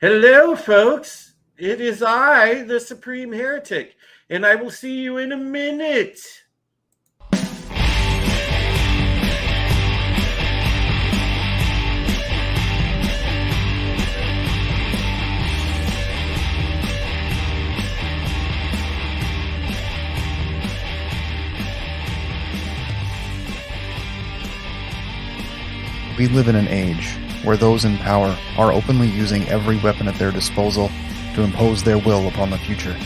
Hello, folks. It is I, the Supreme Heretic, and I will see you in a minute. We live in an age where those in power are openly using every weapon at their disposal to impose their will upon the future.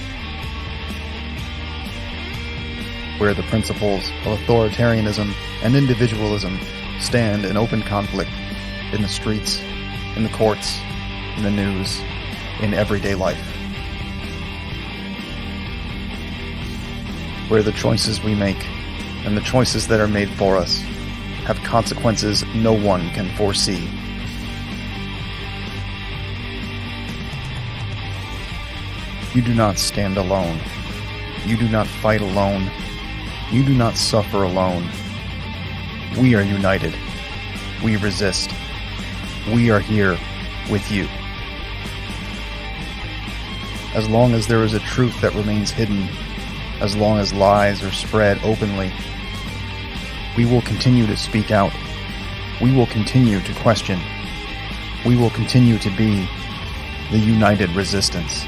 Where the principles of authoritarianism and individualism stand in open conflict in the streets, in the courts, in the news, in everyday life. Where the choices we make and the choices that are made for us have consequences no one can foresee. You do not stand alone. You do not fight alone. You do not suffer alone. We are united. We resist. We are here with you. As long as there is a truth that remains hidden, as long as lies are spread openly, we will continue to speak out. We will continue to question. We will continue to be the united resistance.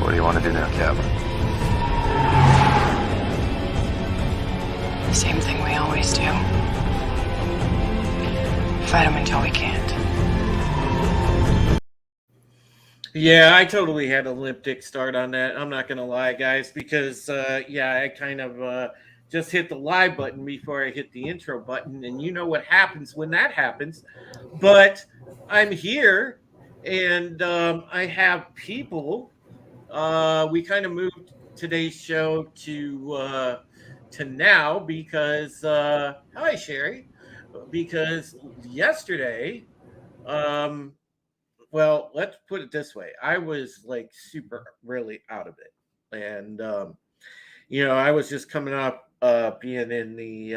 What do you want to do now, Cap? The same thing we always do. Fight them until we can't. Yeah, I totally had a limp dick start on that. I'm not going to lie, guys, because, I kind of just hit the live button before I hit the intro button, and you know what happens when that happens. But I'm here, and I have people. We kind of moved today's show to now because hi Sherry, because yesterday, well, let's put it this way, I was like super really out of it, and I was just coming up being in the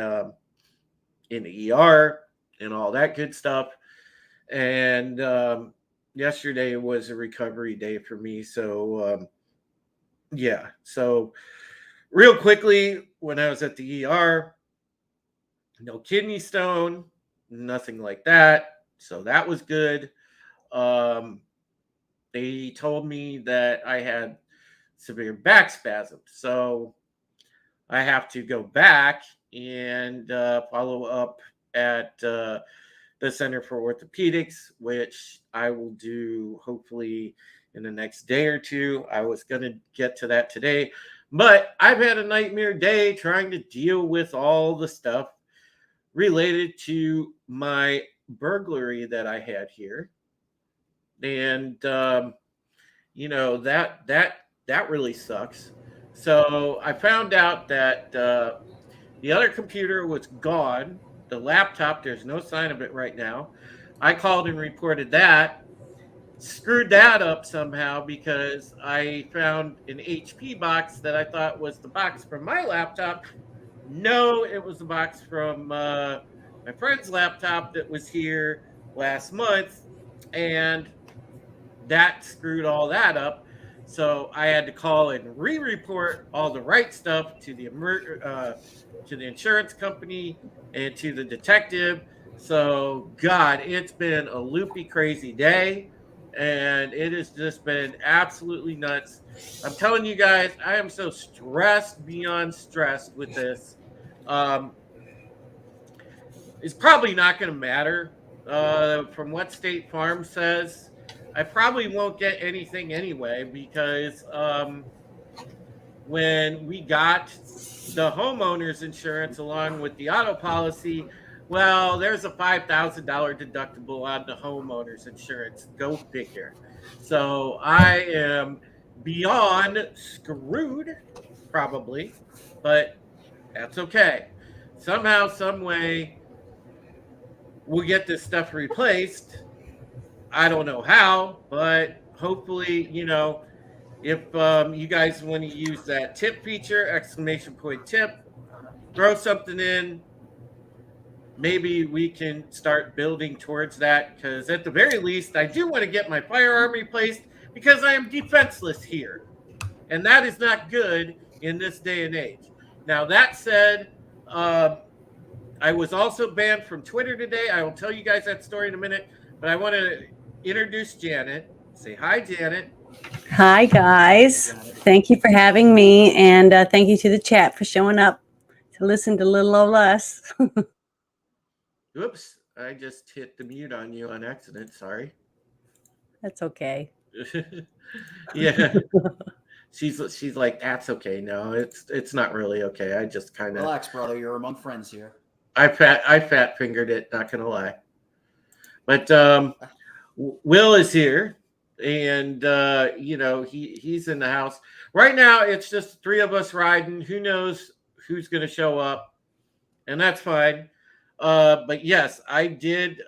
ER and all that good stuff, and yesterday was a recovery day for me, so so real quickly, when I was at the ER, no kidney stone, nothing like that. So that was good. Um, they told me that I had severe back spasms. So I have to go back and follow up at the Center for Orthopedics, which I will do hopefully in the next day or two. I was going to get to that today, but I've had a nightmare day trying to deal with all the stuff related to my burglary that I had here. And that really sucks. So I found out that the other computer was gone. The laptop, there's no sign of it right now. I called and reported that. Screwed that up somehow because I found an HP box that I thought was the box from my laptop. No, it was the box from my friend's laptop that was here last month, and that screwed all that up. So I had to call and re-report all the right stuff to the insurance company and to the detective. So God, it's been a loopy, crazy day, and it has just been absolutely nuts. I'm telling you guys, I am so stressed beyond stressed with this. Um, it's probably not going to matter. From what State Farm says, I probably won't get anything anyway because when we got the homeowner's insurance along with the auto policy. Well, there's a $5,000 deductible on the homeowner's insurance. Go figure. So I am beyond screwed, probably, but that's okay. Somehow, some way, we'll get this stuff replaced. I don't know how, but hopefully, if you guys want to use that tip feature, exclamation point tip, throw something in. Maybe we can start building towards that, because at the very least, I do want to get my firearm replaced because I am defenseless here. And that is not good in this day and age. Now, that said, I was also banned from Twitter today. I will tell you guys that story in a minute, but I want to introduce Janet. Say hi, Janet. Hi, guys. Thank you for having me, and thank you to the chat for showing up to listen to little old us. Oops, I just hit the mute on you on accident. Sorry. That's okay. Yeah. She's like, that's okay. No, it's not really okay. I just kind of relax, brother. You're among friends here. I fat fingered it, not gonna lie. But Will is here, and he's in the house. Right now it's just three of us riding. Who knows who's gonna show up, and that's fine. But yes, I did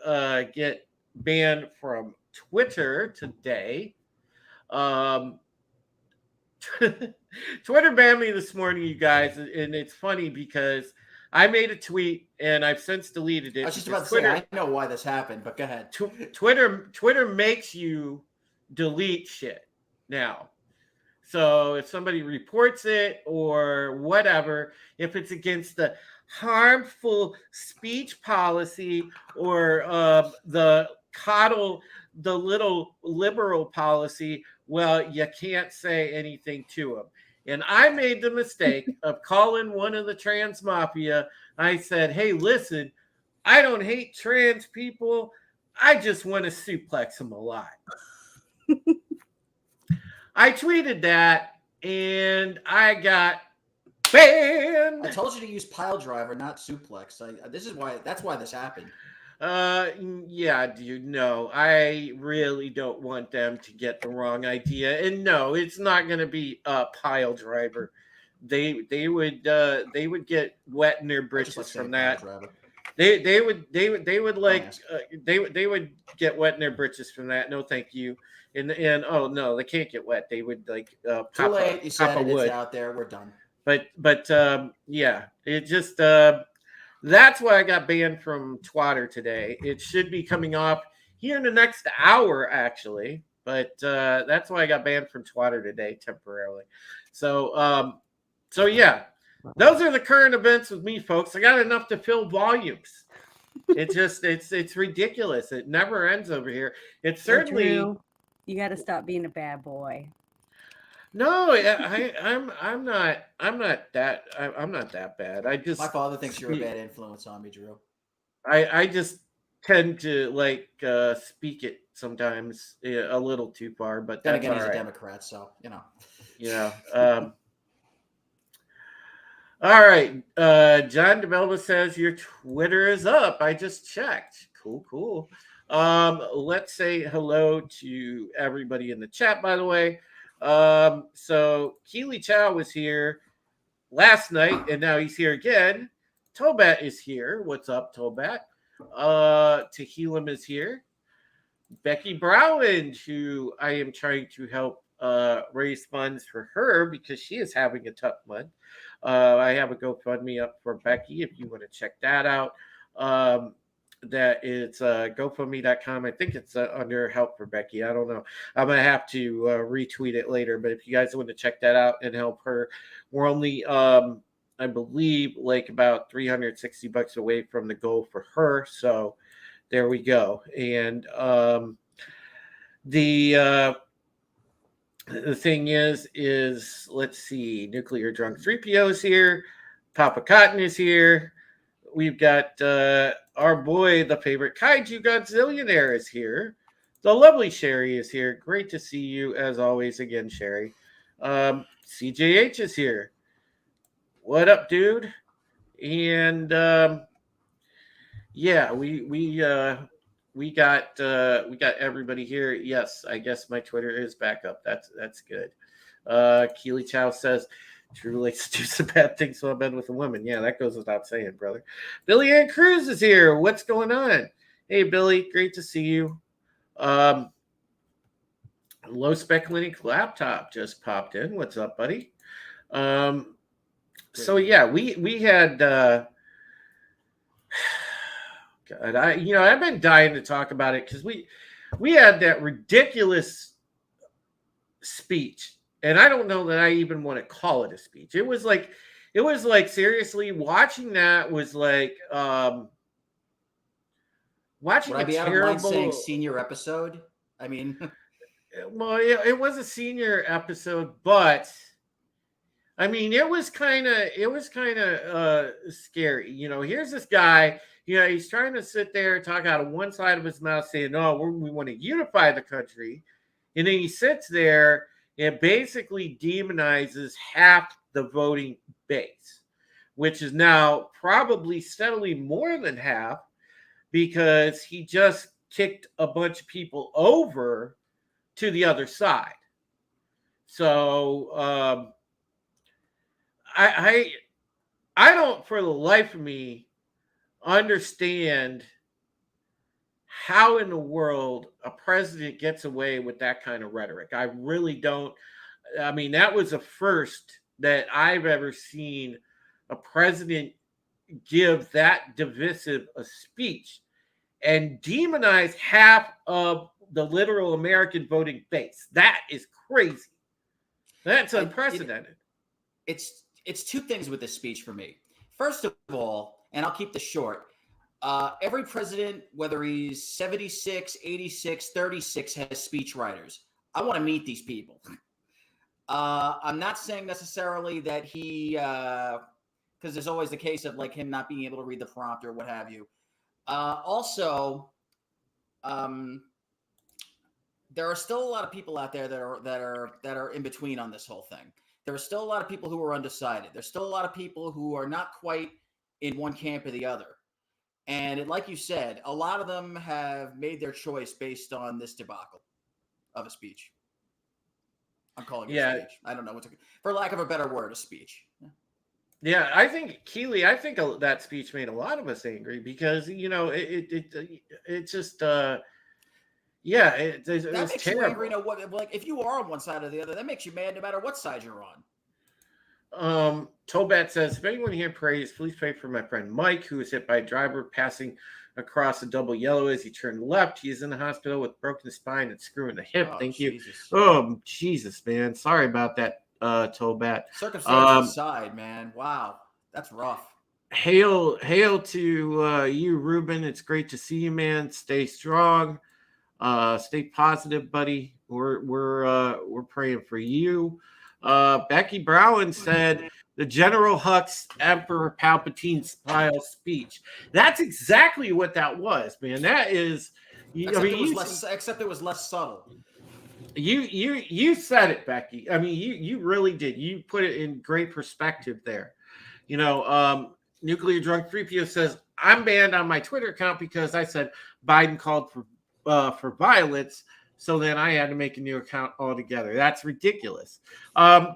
get banned from Twitter today. Twitter banned me this morning, you guys, and it's funny because I made a tweet and I've since deleted it. I was just about to say, I know why this happened, but go ahead. Twitter makes you delete shit now. So if somebody reports it or whatever, if it's against the harmful speech policy or the coddle the little liberal policy, well, you can't say anything to them. And I made the mistake of calling one of the trans mafia. I said, hey, listen, I don't hate trans people. I just want to suplex them alive. I tweeted that and I got banned. I told you to use pile driver, not suplex. That's why this happened. Yeah, dude, no, I really don't want them to get the wrong idea. And no, it's not going to be a pile driver. They would get wet in their britches from that. They would get wet in their britches from that. No, thank you. And oh no, they can't get wet. They would pop too late. You said it, wood. It's out there. We're done. But yeah, it just that's why I got banned from Twitter today. It should be coming off here in the next hour, actually. But that's why I got banned from Twitter today temporarily. So yeah, those are the current events with me, folks. I got enough to fill volumes. It's ridiculous. It never ends over here. It's certainly. Drew, you got to stop being a bad boy. No, I'm not that bad. I just my father thinks you're a bad influence on me, Drew. I just tend to speak it sometimes a little too far, but then that's again, he's all right. a Democrat, so you know. All right. John DeBelva says your Twitter is up. I just checked. Cool. Let's say hello to everybody in the chat, by the way. So Keely Chow was here last night, and now he's here again. Tobat is here. What's up, Tobat? Tehillim is here. Becky Browland, who I am trying to help raise funds for her because she is having a tough month. I have a GoFundMe up for Becky if you want to check that out. That is GoFundMe.com. I think it's under Help for Becky. I don't know. I'm going to have to retweet it later. But if you guys want to check that out and help her, we're only, I believe, about $360 away from the goal for her. So there we go. And the thing is, let's see, Nuclear Drunk 3PO is here. Papa Cotton is here. We've got our boy, the favorite Kaiju Godzillionaire is here. The lovely Sherry is here. Great to see you, as always, again, Sherry. CJH is here. What up, dude? And yeah, we got everybody here. Yes, I guess my Twitter is back up. That's good. Keely Chow says true relates to some bad things while bed with a woman. Yeah, that goes without saying, brother. Billy Ann Cruz is here. What's going on? Hey, Billy, great to see you. Low Spec Clinic laptop just popped in. What's up, buddy? So yeah, we had God, I've been dying to talk about it because we had that ridiculous speech, and I don't know that I even want to call it a speech. It was like seriously watching that was like watching Would I a be out of terrible line saying senior episode? I mean, well, it was a senior episode, but I mean, it was kind of scary. Here's this guy. He's trying to sit there and talk out of one side of his mouth, saying, "No, we want to unify the country," and then he sits there and basically demonizes half the voting base, which is now probably steadily more than half, because he just kicked a bunch of people over to the other side. So I don't, for the life of me, understand how in the world a president gets away with that kind of rhetoric. I really don't. I mean, that was the first that I've ever seen a president give that divisive a speech and demonize half of the literal American voting base. That is crazy. That's unprecedented. It's two things with this speech for me. First of all, and I'll keep this short, every president, whether he's 76, 86, 36, has speech writers. I want to meet these people. I'm not saying necessarily that he, because there's always the case of like him not being able to read the prompt or what have you. Also, there are still a lot of people out there that are in between on this whole thing. There are still a lot of people who are undecided. There's still a lot of people who are not quite in one camp or the other. And like you said, a lot of them have made their choice based on this debacle of a speech. I'm calling it a speech. I don't know for lack of a better word, a speech. Yeah, I think Keely, that speech made a lot of us angry because it just it that was makes terrible. you angry. Like if you are on one side or the other, that makes you mad no matter what side you're on. Tobat says, if anyone here prays, please pray for my friend Mike, who was hit by a driver passing across a double yellow as he turned left. He is in the hospital with broken spine and screw in the hip. Thank you. Oh, Jesus, man. Sorry about that, Tobat. Circumstances aside, man. Wow. That's rough. Hail to you, Ruben. It's great to see you, man. Stay strong. Stay positive, buddy. We're praying for you. Becky Brown said the General Hux Emperor Palpatine style speech. That's exactly what that was, man. That is, except it was less subtle. You said it, Becky. I mean, you really did. You put it in great perspective there. Nuclear Drunk 3PO says, I'm banned on my Twitter account because I said Biden called for violence. So then I had to make a new account altogether. That's ridiculous.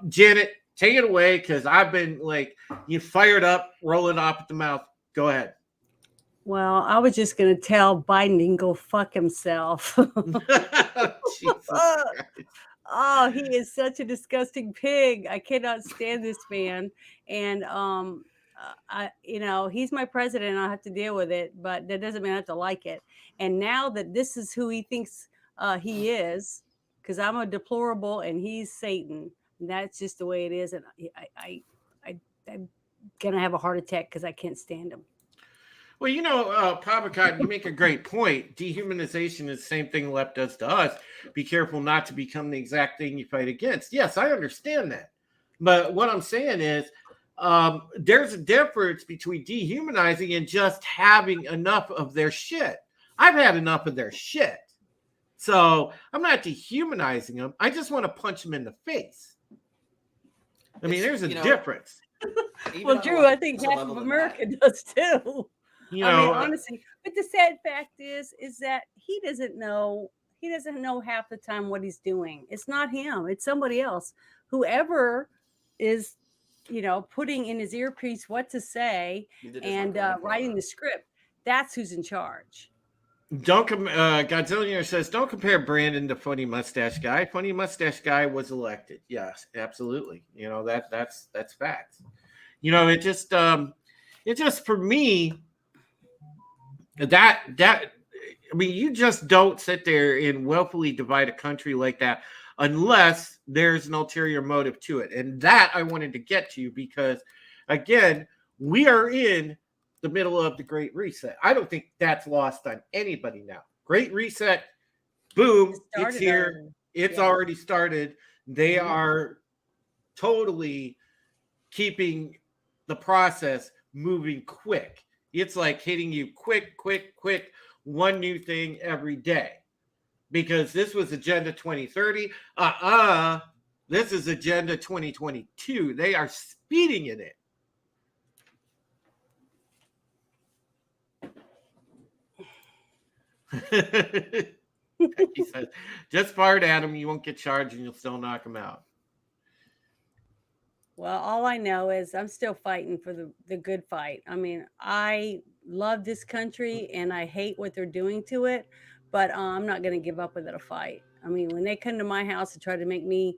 Janet, take it away because I've been you fired up, rolling off at the mouth. Go ahead. Well, I was just going to tell Biden he can go fuck himself. Oh, he is such a disgusting pig. I cannot stand this man. And, he's my president. I'll have to deal with it, but that doesn't mean I have to like it. And now that this is who he thinks he is, because I'm a deplorable and he's Satan. And that's just the way it is. And I'm going to have a heart attack because I can't stand him. Well, Papa, you make a great point. Dehumanization is the same thing the left does to us. Be careful not to become the exact thing you fight against. Yes, I understand that. But what I'm saying is there's a difference between dehumanizing and just having enough of their shit. I've had enough of their shit. So I'm not dehumanizing them. I just want to punch them in the face. I mean, there's a You know, difference. even Well, on a Drew, I think lesser half level of than America that. does too. You I mean, know, honestly, but the sad fact is that he doesn't know. He doesn't know half the time what he's doing. It's not him. It's somebody else. Whoever is, putting in his earpiece what to say Neither does my and grandfather. writing the script. That's who's in charge. Godzillionaire says, don't compare Brandon to Funny Mustache Guy. Funny Mustache Guy was elected. Yes, absolutely. That's facts. It just for me that I mean, you just don't sit there and willfully divide a country like that unless there's an ulterior motive to it. And that I wanted to get to because, again, we are in the middle of the Great Reset. I don't think that's lost on anybody now. Great Reset, boom, it's here. Already. It's Yeah. already started. They Mhm. are totally keeping the process moving quick. It's like hitting you quick, one new thing every day. Because this was Agenda 2030. This is Agenda 2022. They are speeding in it. He says, just fired at him. You won't get charged and you'll still knock him out. Well, all I know is I'm still fighting for the good fight. I mean, I love this country and I hate what they're doing to it, but I'm not going to give up without a fight. I mean, when they come to my house and try to make me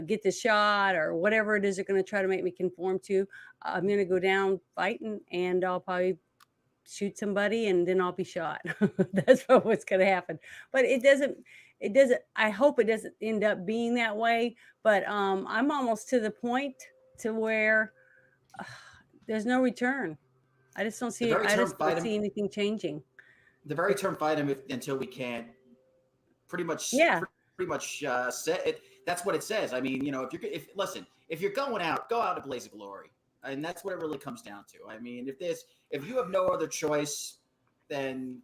get the shot or whatever it is they're going to try to make me conform to, I'm going to go down fighting and I'll probably shoot somebody and then I'll be shot. That's what's going to happen. But it doesn't, I hope it doesn't end up being that way. But I'm almost to the point to where there's no return. I just don't see very I term just don't fight see anything changing. The very term "fight him" until we can't. Pretty much. Yeah. Pretty much say it. That's what it says. I mean, if you're going out, go out in a blaze of glory, and that's what it really comes down to. I mean, if you have no other choice, then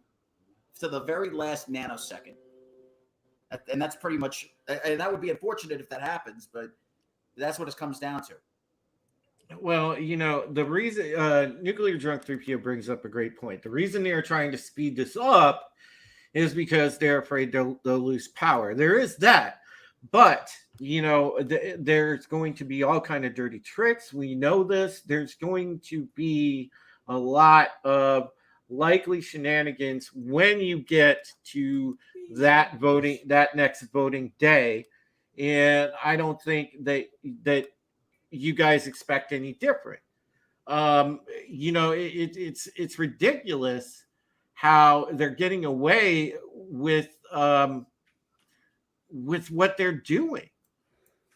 to the very last nanosecond, and that's pretty much. And that would be unfortunate if that happens, but that's what it comes down to. Well, the reason Nuclear Drunk 3PO brings up a great point. The reason they are trying to speed this up is because they're afraid they'll lose power. There is that. But, there's going to be all kind of dirty tricks. We know this. There's going to be a lot of likely shenanigans when you get to that next voting day. And I don't think that you guys expect any different. It's ridiculous how they're getting away with what they're doing.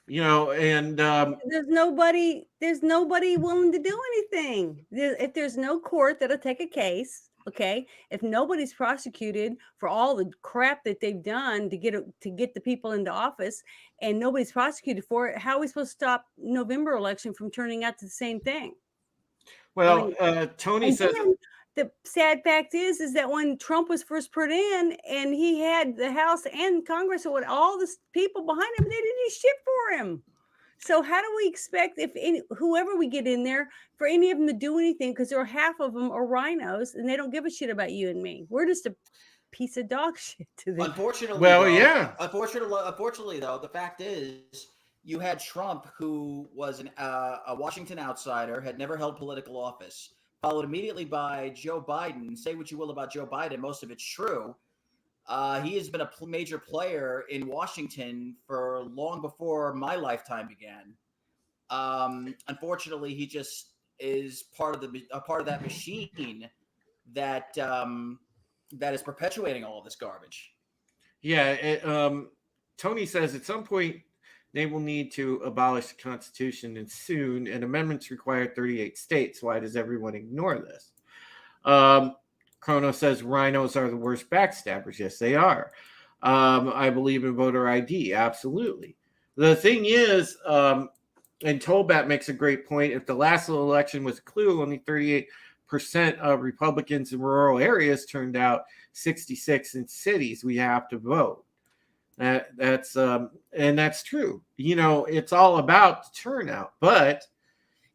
And there's nobody willing to do anything. If there's no court that'll take a case, okay, if nobody's prosecuted for all the crap that they've done to get the people into office and nobody's prosecuted for it, how are we supposed to stop November election from turning out to the same thing? Well, Tony says the sad fact is that when Trump was first put in and he had the House and Congress and all the people behind him, they didn't do shit for him. So how do we expect whoever we get in there for any of them to do anything? Because half of them are rhinos and they don't give a shit about you and me. We're just a piece of dog shit to them. Unfortunately, though, the fact is you had Trump, who was a Washington outsider, had never held political office, followed immediately by Joe Biden. Say what you will about Joe Biden, most of it's true. He has been a major player in Washington for long before my lifetime began. Unfortunately, he just is part of that machine that is perpetuating all of this garbage. Yeah, Tony says at some point they will need to abolish the Constitution, and soon. And amendments require 38 states. Why does everyone ignore this? Chrono says rhinos are the worst backstabbers. Yes, they are. I believe in voter ID. Absolutely. The thing is, and Tolbat makes a great point. If the last election was a clue, only 38% of Republicans in rural areas turned out, 66 in cities. We have to vote. And that's true. It's all about the turnout. But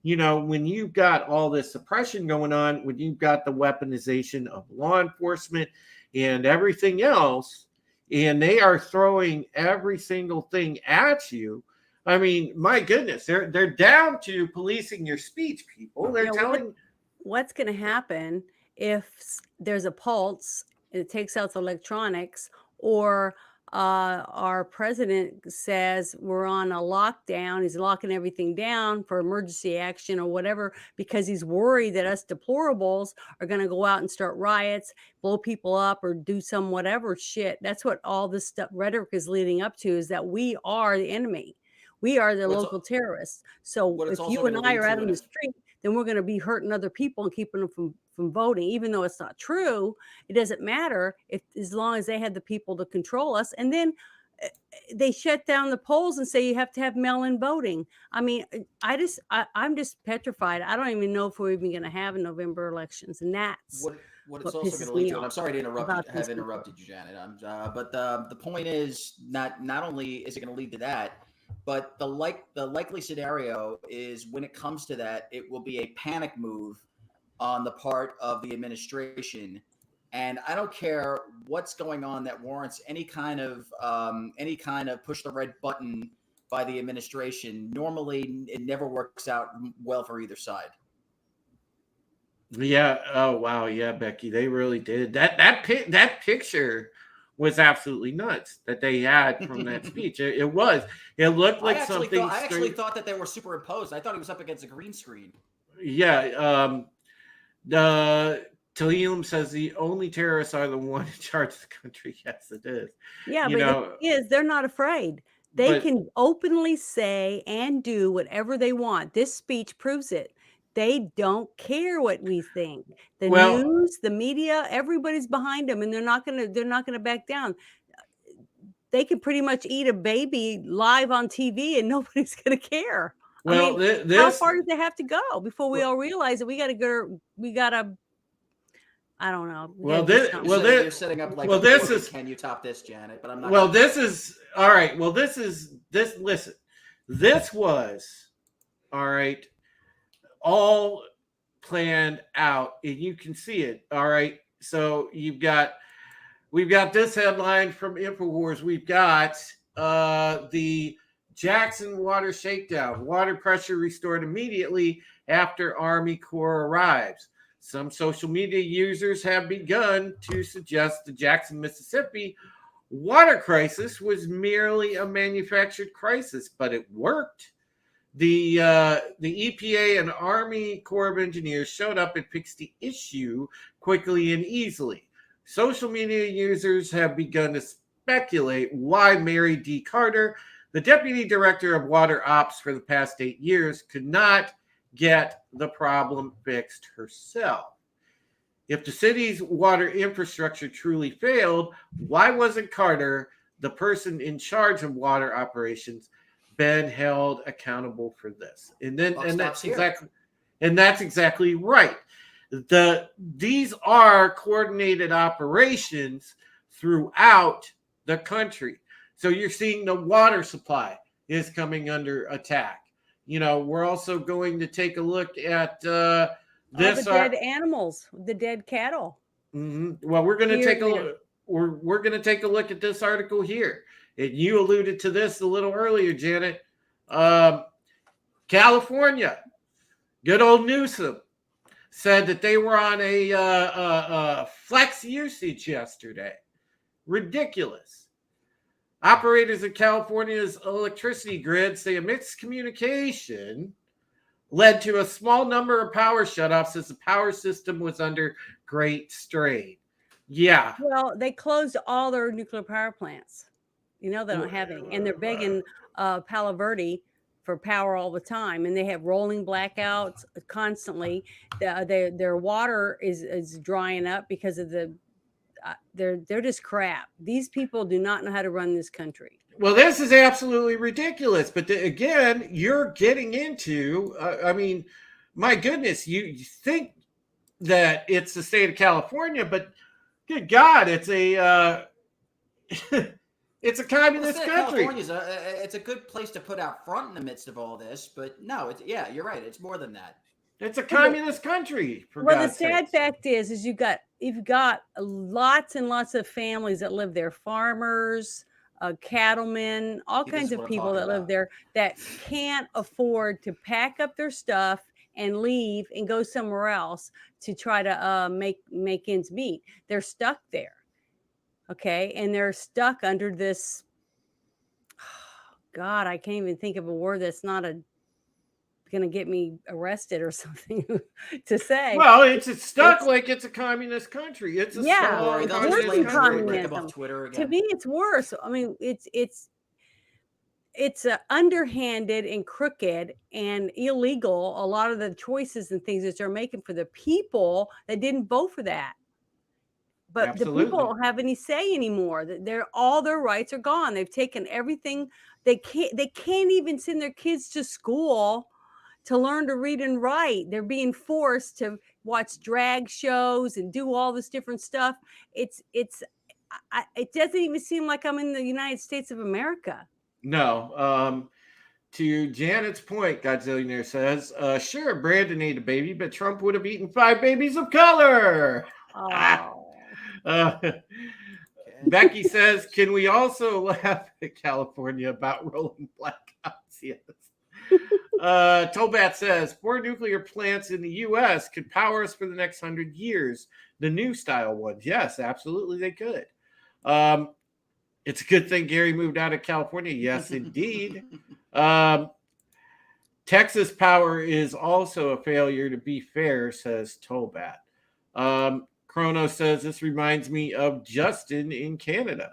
when you've got all this suppression going on, when you've got the weaponization of law enforcement and everything else, and they are throwing every single thing at you. I mean, my goodness, they're down to policing your speech, people. They're telling what's going to happen if there's a pulse, it takes out the electronics, or our president says we're on a lockdown, he's locking everything down for emergency action or whatever, because he's worried that us deplorables are going to go out and start riots, blow people up, or do some whatever shit. That's what all this stuff rhetoric is leading up to, is that we are the enemy. We are the local terrorists. So if you and I are out on the street, then we're going to be hurting other people and keeping them from voting, even though it's not true. It doesn't matter as long as they had the people to control us. And then they shut down the polls and say you have to have mail-in voting. I mean, I'm just petrified. I don't even know if we're even going to have November elections, and that's what it's also going to lead to. And I'm sorry to have interrupted you, Janet. But the point is, not only is it going to lead to that, but the likely scenario is, when it comes to that, it will be a panic move on the part of the administration. And I don't care what's going on that warrants any kind of push the red button by the administration. Normally, it never works out well for either side. Yeah. Oh wow. Yeah, Becky, they really did that picture was absolutely nuts that they had from that speech. It looked like something. I actually thought that they were superimposed. I thought he was up against a green screen. Yeah. Talim says the only terrorists are the one in charge of the country. Yes, it is. Yeah, but the thing is, they're not afraid. They can openly say and do whatever they want. This speech proves it. They don't care what we think. The news, the media, everybody's behind them, and they're not gonna back down. They could pretty much eat a baby live on TV, and nobody's gonna care. Well, I mean, how far does it have to go before we all realize that we gotta? I don't know. They're setting up like. Can you top this, Janet? But I'm not. Well, this is all right. Well, this. Listen, this was all right. All planned out, and you can see it. All right. So we've got this headline from InfoWars. We've got the Jackson water shakedown. Water pressure restored immediately after Army Corps arrives. Some social media users have begun to suggest the Jackson, Mississippi water crisis was merely a manufactured crisis, but it worked. The EPA and Army Corps of Engineers showed up and fixed the issue quickly and easily. Social media users have begun to speculate why Mary D. Carter, the Deputy Director of Water Ops for the past 8 years, could not get the problem fixed herself. If the city's water infrastructure truly failed, why wasn't Carter, the person in charge of water operations, been held accountable for this? And that's exactly right. These are coordinated operations throughout the country. So you're seeing the water supply is coming under attack. We're also going to take a look at this. The dead animals, the dead cattle. Mm-hmm. Well, we're going to take a look. We're going to take a look at this article here. And you alluded to this a little earlier, Janet. California, good old Newsom, said that they were on a flex usage yesterday. Ridiculous. Operators of California's electricity grid say a miscommunication led to a small number of power shutoffs as the power system was under great strain. Yeah. Well, they closed all their nuclear power plants. They don't have any. And they're begging Palo Verde for power all the time. And they have rolling blackouts constantly. Their water is drying up because of they're just crap. These people do not know how to run this country. Well, this is absolutely ridiculous. But again, you're getting into, my goodness, you think that it's the state of California, but good God, it's It's a communist Well, country. California's it's a good place to put out front in the midst of all this, but no, yeah, you're right. It's more than that. It's a communist country. For Well, the God's sad sakes. fact is you've got lots and lots of families that live there, farmers, cattlemen, all See, this kinds is of what I'm people talking that live about. there that can't afford to pack up their stuff and leave and go somewhere else to try to make ends meet. They're stuck there, okay, and they're stuck under this. God, I can't even think of a word that's not going to get me arrested or something to say. Well, it's stuck it's- like it's a communist country. It's a Yeah, strong Or it's they'll worse just than blame Twitter, break communism. them off Twitter To again. me, it's worse. I mean, it's underhanded and crooked and illegal. A lot of the choices and things that they're making for the people that didn't vote for that. But Absolutely. the people don't have any say anymore. They're all their rights are gone. They've taken everything. They can't even send their kids to school to learn to read and write. They're being forced to watch drag shows and do all this different stuff. It doesn't even seem like I'm in the United States of America. No. To Janet's point, Godzillionaire says, sure, Brandon ate a baby, but Trump would have eaten 5 babies of color. Oh. Becky says, can we also laugh at California about rolling blackouts? Yes. Tobat says, 4 nuclear plants in the U.S. could power us for the next 100 years. The new style ones. Yes, absolutely they could. It's a good thing Gary moved out of California. Yes, indeed. Texas power is also a failure, to be fair, says Tobat. Chrono says, this reminds me of Justin in Canada.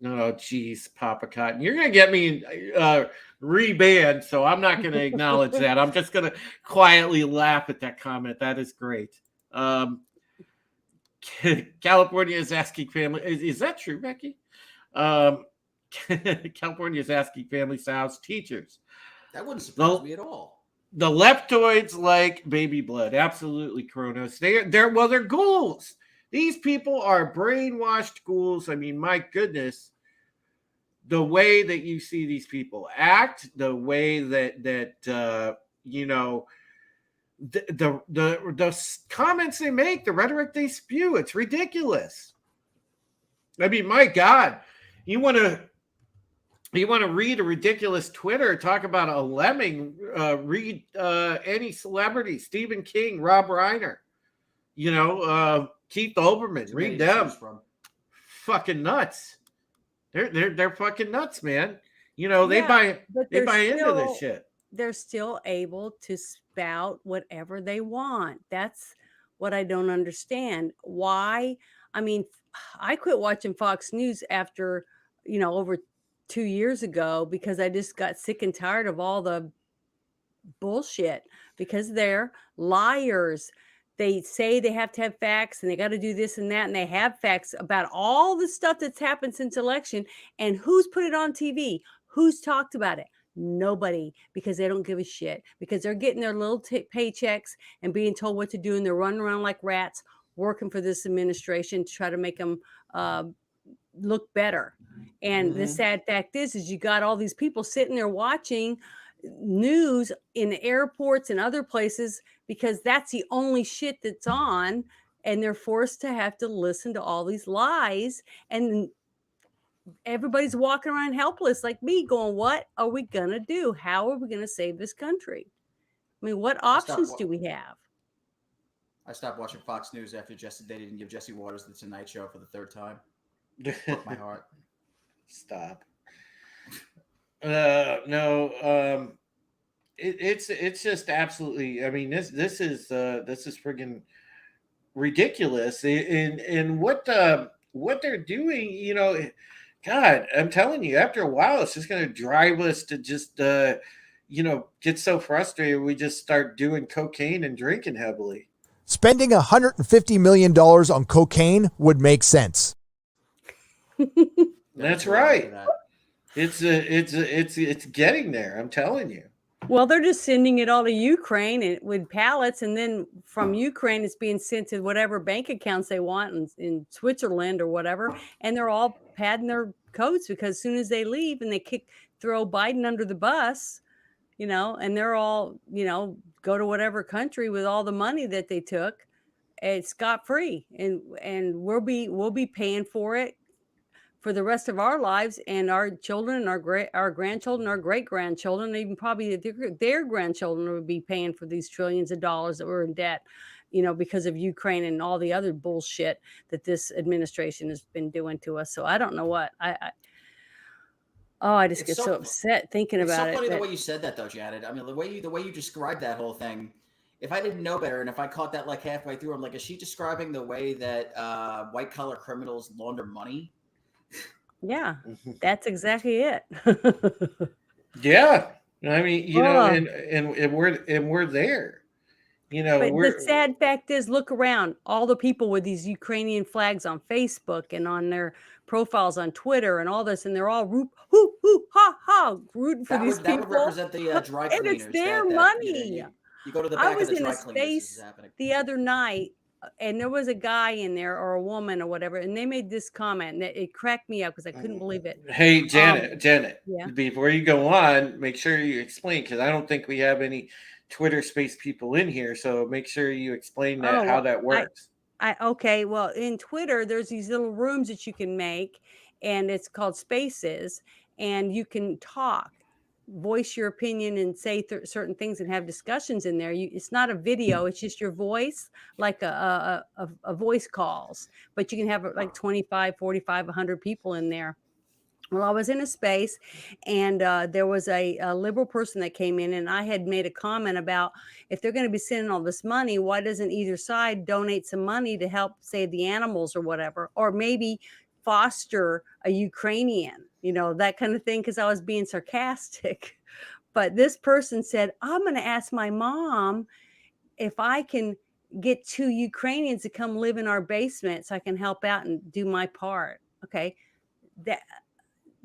No, geez, Papa Cotton. You're going to get me rebanned, so I'm not going to acknowledge that. I'm just going to quietly laugh at that comment. That is great. California is asking family. Is that true, Becky? California is asking families to house teachers. That wouldn't surprise me at all. The leptoids like baby blood. Absolutely, Kronos. They're ghouls. These people are brainwashed ghouls. I mean, my goodness. The way that you see these people act, the way that you know, the comments they make, the rhetoric they spew, it's ridiculous. I mean, my God, you want to read a ridiculous Twitter, talk about a lemming, read any celebrity, Stephen King, Rob Reiner, Keith Olbermann, read them. Fucking nuts. They're fucking nuts, man. They buy into this shit. They're still able to spout whatever they want. That's what I don't understand. Why? I mean, I quit watching Fox News after, over 2 years ago because I just got sick and tired of all the bullshit because they're liars. They say they have to have facts and they got to do this and that, and they have facts about all the stuff that's happened since election. And who's put it on TV? Who's talked about it? Nobody, because they don't give a shit, because they're getting their little paychecks and being told what to do, and they're running around like rats working for this administration to try to make them look better. And the sad fact is you got all these people sitting there watching news in airports and other places because that's the only shit that's on, and they're forced to have to listen to all these lies, and everybody's walking around helpless like me going, what are we gonna do? How are we gonna save this country? I mean, what options do we have? I stopped watching Fox News after they didn't give Jesse Waters the Tonight Show for the 3rd time. Broke my heart. Stop. No. It's just absolutely. I mean, this is friggin' ridiculous. And what they're doing, God, I'm telling you, after a while, it's just going to drive us to just get so frustrated we just start doing cocaine and drinking heavily. Spending $150 million on cocaine would make sense. That's right. It's getting there. I'm telling you. Well, they're just sending it all to Ukraine and with pallets, and then from Ukraine, it's being sent to whatever bank accounts they want in Switzerland or whatever, and they're all padding their coats because as soon as they leave and they throw Biden under the bus, and they're all, go to whatever country with all the money that they took, it's scot free, and we'll be paying for it for the rest of our lives, and our children, our grandchildren, our great grandchildren, even probably their grandchildren would be paying for these trillions of dollars that we're in debt, because of Ukraine and all the other bullshit that this administration has been doing to us. So I don't know what I just It's get so so upset thinking It's about so funny it. the way you said that, though, Janet. I mean, the way you described that whole thing. If I didn't know better, and if I caught that like halfway through, I'm like, is she describing the way that white collar criminals launder money? Yeah, that's exactly it. Yeah, I mean, Oh. and we're there. But We're the sad fact is, look around, all the people with these Ukrainian flags on Facebook and on their profiles on Twitter and all this, and they're all hoo, hoo, ha, ha, rooting for these That would people. represent the dry And cleaners. it's their that, money. you go to the I back of was the in dry a cleaners. This is space happening. the other night, and there was a guy in there or a woman or whatever, and they made this comment, and it cracked me up because I couldn't believe it. Hey, Janet, yeah. before you go on, make sure you explain, because I don't think we have any Twitter space people in here. So make sure you explain that, how that works. Okay, well, in Twitter, there's these little rooms that you can make, and it's called Spaces, and you can talk, voice your opinion, and say certain things, and have discussions in there. It's not a video; it's just your voice, like a voice calls. But you can have like 25, 45, 100 people in there. Well, I was in a space, and there was a liberal person that came in, and I had made a comment about, if they're going to be sending all this money, why doesn't either side donate some money to help save the animals or whatever, or maybe foster a Ukrainian, that kind of thing, because I was being sarcastic. But this person said, I'm going to ask my mom if I can get 2 Ukrainians to come live in our basement so I can help out and do my part. Okay.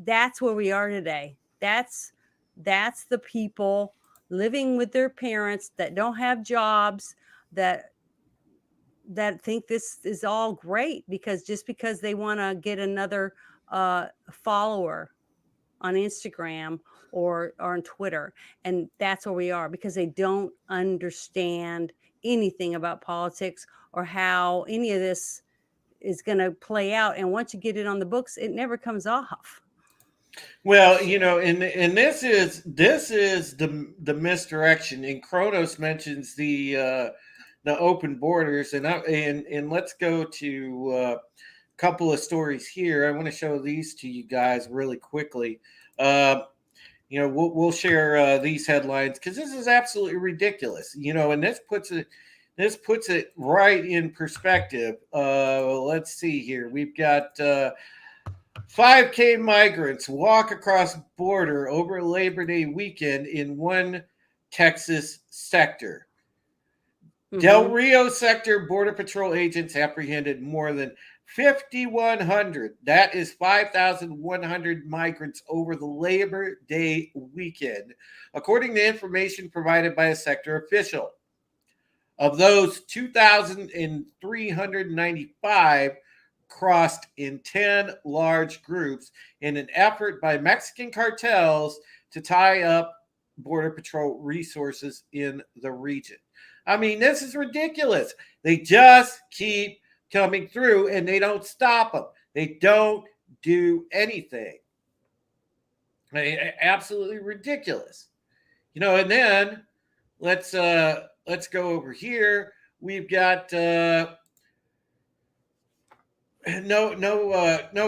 That's where we are today. That's the people living with their parents that don't have jobs, that think this is all great because they want to get another follower on Instagram or on Twitter. And that's where we are, because they don't understand anything about politics or how any of this is going to play out. And once you get it on the books, it never comes off. Well, and this is the misdirection. And Kronos mentions the open borders, and let's go to a couple of stories here. I want to show these to you guys really quickly. We'll share these headlines because this is absolutely ridiculous. And this puts it right in perspective. Let's see here. We've got 5K migrants walk across border over Labor Day weekend in one Texas sector. Mm-hmm. Del Rio sector Border Patrol agents apprehended more than 5,100. That is 5,100 migrants over the Labor Day weekend, according to information provided by a sector official. Of those, 2,395 crossed in 10 large groups in an effort by Mexican cartels to tie up Border Patrol resources in the region. I mean, this is ridiculous. They just keep coming through and they don't stop them. They don't do anything. Absolutely ridiculous. And then let's go over here. We've got no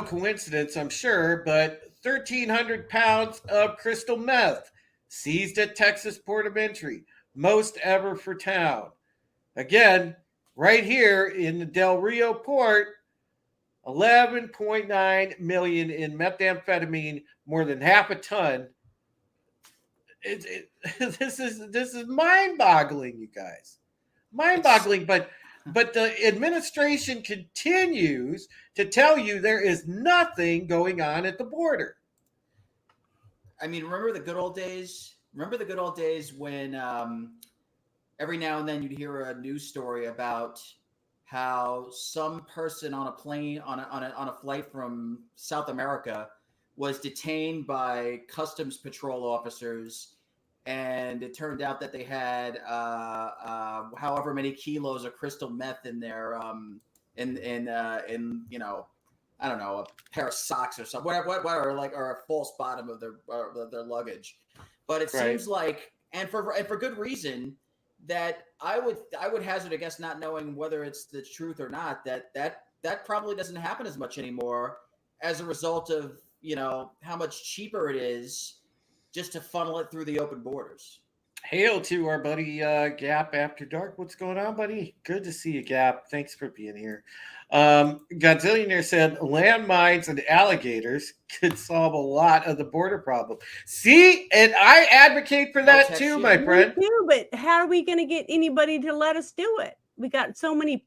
coincidence, I'm sure, but 1,300 pounds of crystal meth seized at Texas port of entry, most ever for town. Again, right here in the Del Rio port, 11.9 million in methamphetamine, more than half a ton. This is mind-boggling, you guys. Mind-boggling, but the administration continues to tell you there is nothing going on at the border. I mean, remember the good old days Remember the good old days when every now and then you'd hear a news story about how some person on a plane on a flight from South America was detained by customs patrol officers, and it turned out that they had however many kilos of crystal meth in their in I don't know, a pair of socks or something, whatever, like, or a false bottom of their luggage. But it Right. seems like, and for good reason, that I would hazard a guess, not knowing whether it's the truth or not, that probably doesn't happen as much anymore as a result of how much cheaper it is just to funnel it through the open borders. Hail to our buddy Gap After Dark. What's going on, buddy? Good to see you, Gap. Thanks for being here. Godzillionaire said landmines and alligators could solve a lot of the border problem. See, and I advocate for that Text too, you. my Me friend. too, but how are we going to get anybody to let us do it? We got so many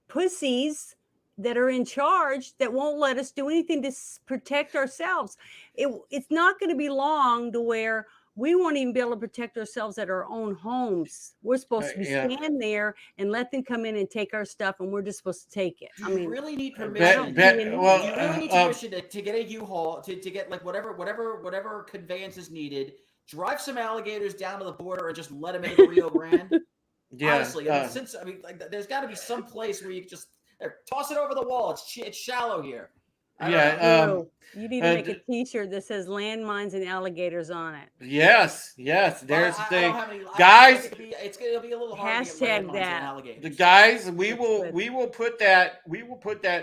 pussies that are in charge that won't let us do anything to protect ourselves. It's not going to be long to where we won't even be able to protect ourselves at our own homes. We're supposed to be Yeah. stand there and let them come in and take our stuff, and we're just supposed to take it. Do I you mean, really need I permission? don't Bet- see any- well, You really need permission to get a U-Haul, to get like whatever conveyance is needed. Drive some alligators down to the border and just let them into the Rio Grande. Yeah. Honestly, there's got to be some place where you just toss it over the wall. It's shallow here. I don't Yeah, know. No, you need to make d- a T-shirt that says "landmines and alligators" on it. yes. There's Well, the I thing. don't have any, Guys- it's gonna be a little hard to Hashtag get landmines that. and alligators. The guys, we That's will good. we will put that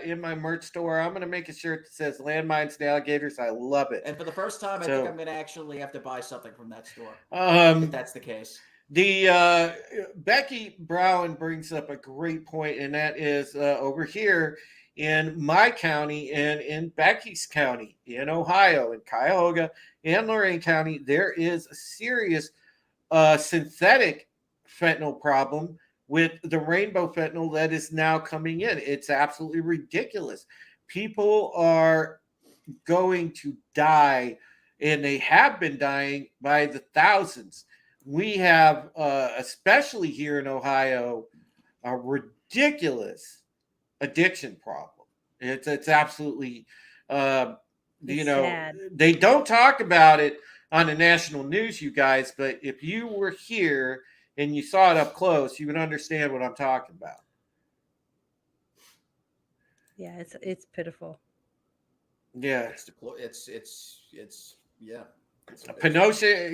in my merch store. I'm gonna make a shirt that says landmines and alligators. I love it. And for the first time, I So- think I'm gonna actually have to buy something from that store. If Um, that's the case. the Becky Brown brings up a great point, and that is over here in my county and in Becky's county in Ohio, in Cuyahoga and Lorain County, there is a serious synthetic fentanyl problem with the rainbow fentanyl that is now coming in. It's absolutely ridiculous. People are going to die, and they have been dying by the thousands. We have, especially here in Ohio, a ridiculous addiction problem. It's absolutely, It's sad. they don't talk about it on the national news, you guys. But if you were here and you saw it up close, you would understand what I'm talking about. Yeah, it's pitiful. Yeah. Yeah. Pinochet,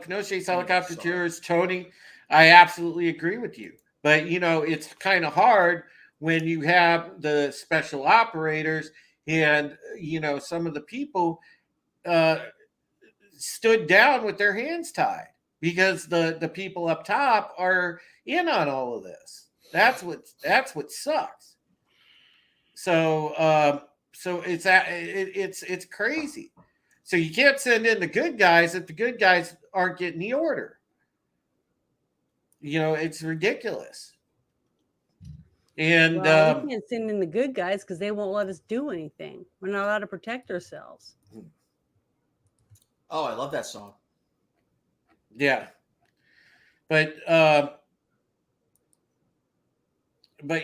Pinochet's helicopter tours, Tony, I absolutely agree with you. But, it's kind of hard when you have the special operators and, some of the people stood down with their hands tied because the people up top are in on all of this. That's what sucks. So it's crazy. So you can't send in the good guys if the good guys aren't getting the order. It's ridiculous. And Well, we can't send in the good guys because they won't let us do anything. We're not allowed to protect ourselves. Oh, I love that song. yeah, but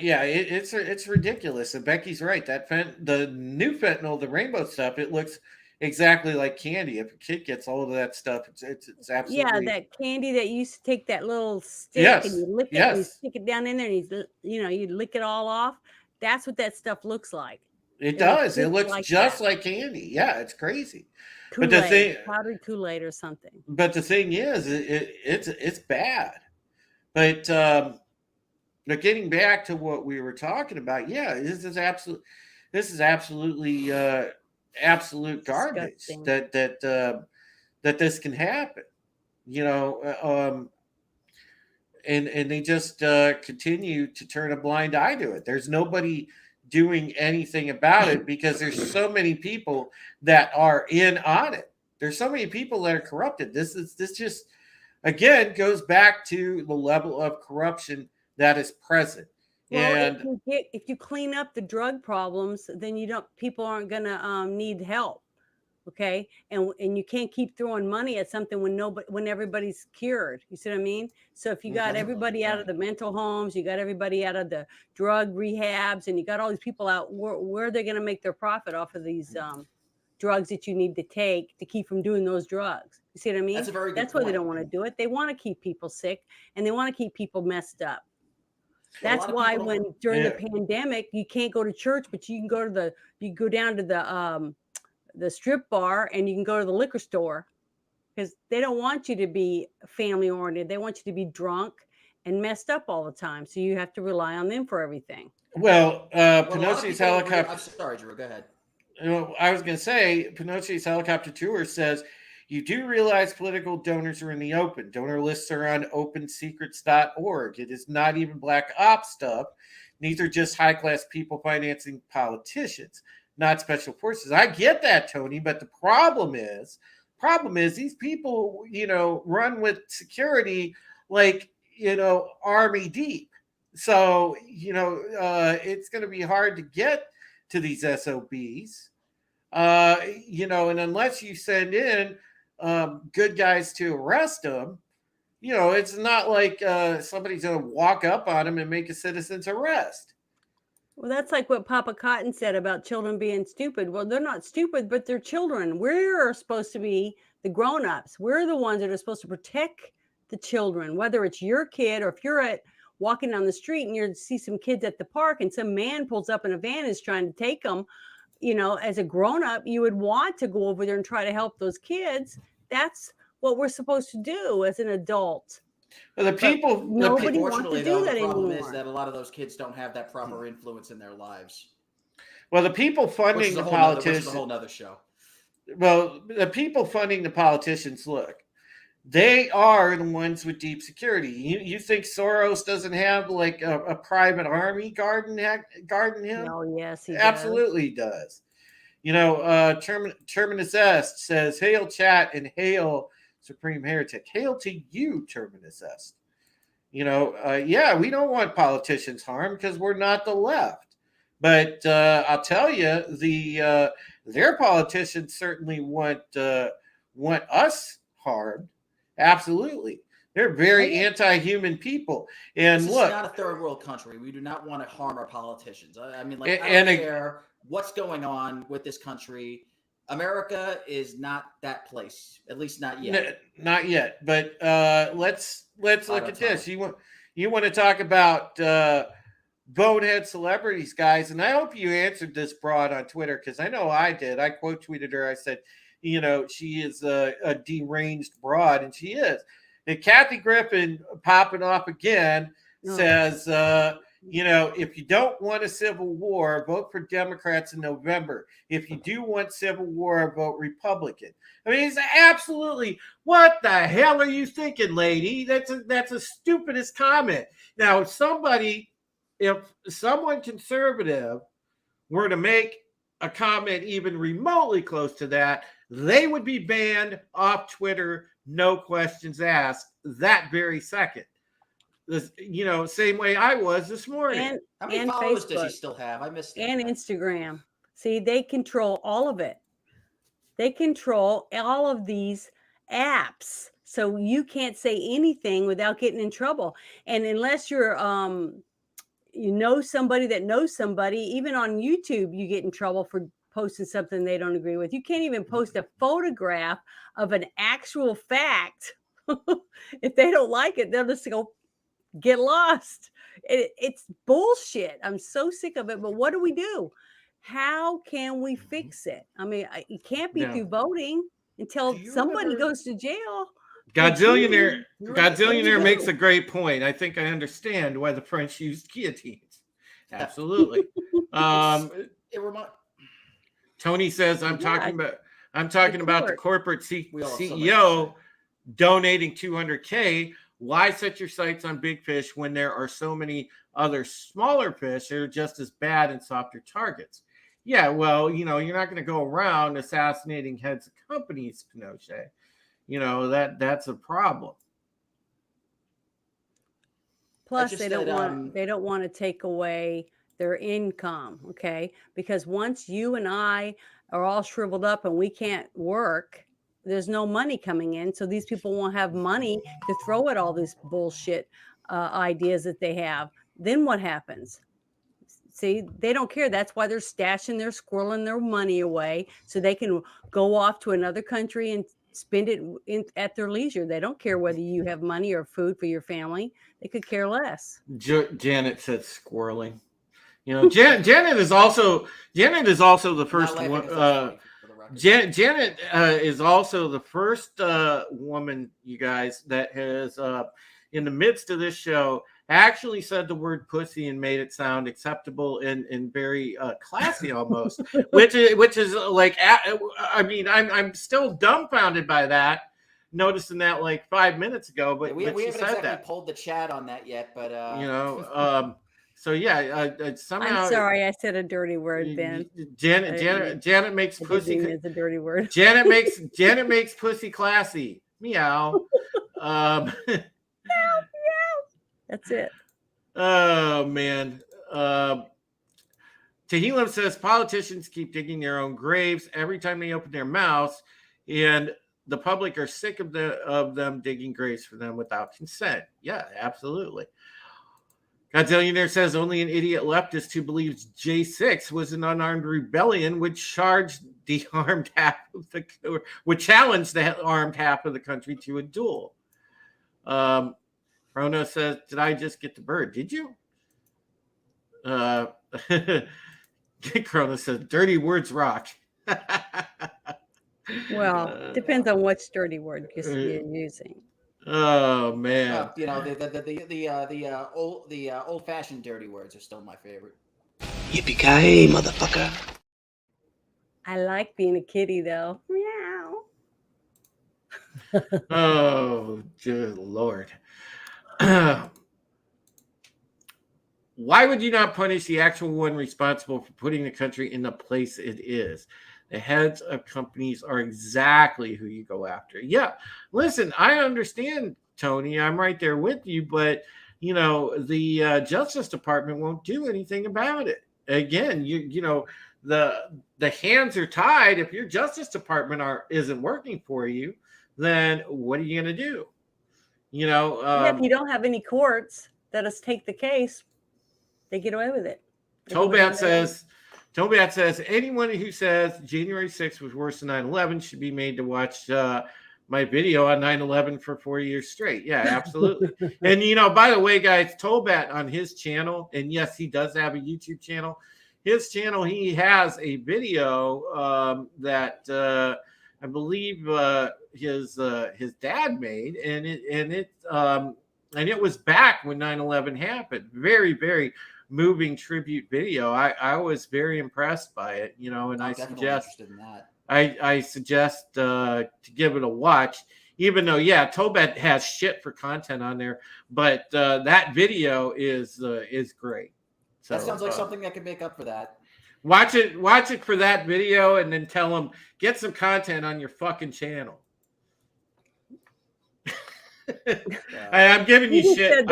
yeah, it's ridiculous. And Becky's right. The new fentanyl, the rainbow stuff, it looks exactly like candy. If a kid gets hold of that stuff, it's absolutely Yeah, that candy that you used to take that little stick Yes, and you lick it and you yes. stick it down in there and you lick it all off. That's what that stuff looks like. It It does. It looks looks like just that. like candy. Yeah, it's crazy. But the Kool-Aid, thing- powdered Kool-Aid or something. But the thing is, it's bad. But getting back to what we were talking about, yeah, this is absolutely absolute garbage Disgusting. that this can happen. And they just continue to turn a blind eye to it. There's nobody doing anything about it because there's so many people that are in on it. There's so many people that are corrupted. This just again goes back to the level of corruption that is present. Well, And if you clean up the drug problems, then people aren't gonna need help. Okay, and you can't keep throwing money at something when everybody's cured. You see what I mean? So if you got That's a everybody out of point. the mental homes, you got everybody out of the drug rehabs, and you got all these people out, where are they going to make their profit off of these drugs that you need to take to keep from doing those drugs? You see what I mean? That's a very good That's why they point. don't want to do it. They want to keep people sick, and they want to keep people messed up. But a That's lot of why people don't. when during the Yeah. pandemic you can't go to church, but you can go to you go down to the strip bar, and you can go to the liquor store, because they don't want you to be family oriented. They want you to be drunk and messed up all the time. So you have to rely on them for everything. Well, Well, a lot of Pinocchio's people don't. helicopter. I'm sorry, Drew. Go ahead. I was going to say, Pinocchio's helicopter tour says, you do realize political donors are in the open. Donor lists are on opensecrets.org. It is not even black ops stuff. These are just high class people financing politicians, not special forces. I get that, Tony, but the problem is these people, run with security like, army deep. So, it's going to be hard to get to these SOBs. And unless you send in good guys to arrest them, it's not like somebody's going to walk up on them and make a citizen's arrest. Well, that's like what Papa Cotton said about children being stupid. Well, they're not stupid, but they're children. We're supposed to be the grown-ups. We're the ones that are supposed to protect the children, whether it's your kid or if you're walking down the street and you see some kids at the park and some man pulls up in a van and is trying to take them. As a grown-up, you would want to go over there and try to help those kids. That's what we're supposed to do as an adult. Well, Nobody wants Unfortunately, to though, do the that problem is anymore. that a lot of those kids don't have that proper influence in their lives, well, the people which funding is the a politicians. whole nother show. Well, the people funding the politicians, look, they are the ones with deep security. You think Soros doesn't have like a private army guarding him? Oh, yes, he Absolutely does. Terminus Est says, "Hail chat and hail Supreme Heretic. Hail to you, Terminus Est." Yeah, we don't want politicians harmed because we're not the left. But I'll tell you, their politicians certainly want us harmed. Absolutely, they're very anti-human people. And This look, is not a third world country. We do not want to harm our politicians. I mean, like, I and don't care what's going on with this country. America is not that place, at least not yet. Not yet. But let's look Out of at this. time. You want to talk about bonehead celebrities, guys, and I hope you answered this broad on Twitter, because I know I did. I quote tweeted her. I said, she is a deranged broad, and she is. And Kathy Griffin popping off again says, if you don't want a civil war, vote for Democrats in November. If you do want civil war, vote Republican. I mean, it's absolutely, what the hell are you thinking, lady? That's the stupidest comment. Now, if someone conservative were to make a comment even remotely close to that, they would be banned off Twitter, no questions asked, that very second. Same way I was this morning. How many and followers Facebook does he still have? I missed that. and Instagram. See, they control all of it. They control all of these apps. So you can't say anything without getting in trouble. And unless you're somebody that knows somebody, even on YouTube, you get in trouble for posting something they don't agree with. You can't even post a photograph of an actual fact. If they don't like it, they'll just go get lost. It's bullshit. I'm so sick of it. But what do we do? How can we fix it? I mean, it can't be through voting until somebody goes to jail. Godzillionaire makes a great point. I think I understand why the French used guillotines. Absolutely. Tony says, I'm talking about the corporate CEO donating $200K. Why set your sights on big fish when there are so many other smaller fish that are just as bad and softer targets? Yeah, well, you're not going to go around assassinating heads of companies, Pinochet. That's a problem. Plus, they don't want to take away their income, okay? Because once you and I are all shriveled up and we can't work, there's no money coming in. So these people won't have money to throw at all these bullshit ideas that they have. Then what happens? See, they don't care. That's why they're stashing, they're squirreling their money away so they can go off to another country and spend it at their leisure. They don't care whether you have money or food for your family. They could care less. Janet said squirreling. You know, Janet is also the first one. Janet is also the first woman, you guys, that has in the midst of this show actually said the word pussy and made it sound acceptable and very classy almost, which is like, I mean, I'm still dumbfounded by that, noticing that like 5 minutes ago, but we haven't exactly that. pulled the chat on that yet, but you know, so yeah, somehow. I'm sorry, I said a dirty word, Ben. Janet makes pussy. It's a dirty word. Janet makes pussy classy. Meow. That's it. Oh man. Tehillim says politicians keep digging their own graves every time they open their mouths, and the public are sick of them digging graves for them without consent. Yeah, absolutely. Godzillionaire says only an idiot leftist who believes J6 was an unarmed rebellion would challenge the armed half of the country to a duel. Rona says, "Did I just get the bird? Did you?" Corona says, "Dirty words rock." Well, depends on which dirty word you're using. Oh man! You know, the old-fashioned dirty words are still my favorite. Yippee-ki-yay, motherfucker! I like being a kitty though. Meow. Oh, good Lord! Why would you not punish the actual one responsible for putting the country in the place it is? The heads of companies are exactly who you go after. Yeah, listen, I understand, Tony. I'm right there with you, but you know the Justice Department won't do anything about it. Again, you know the hands are tied. If your Justice Department isn't working for you, then what are you going to do? You know, if you don't have any courts that us take the case, they get away with it. Tobat says anyone who says January 6th was worse than 9/11 should be made to watch my video on 9/11 for 4 years straight. Yeah, absolutely. And you know, by the way, guys, Tobat on his channel, and yes, he does have a YouTube channel. His channel, he has a video that I believe his dad made, and it was back when 9/11 happened. Very, very moving tribute video. I was very impressed by it, you know, and I suggest I suggest to give it a watch, even though Tobat has shit for content on there, but that video is great. So, that sounds like something that could make up for that. Watch it for that video, and then tell them get some content on your fucking channel. I'm giving you shit.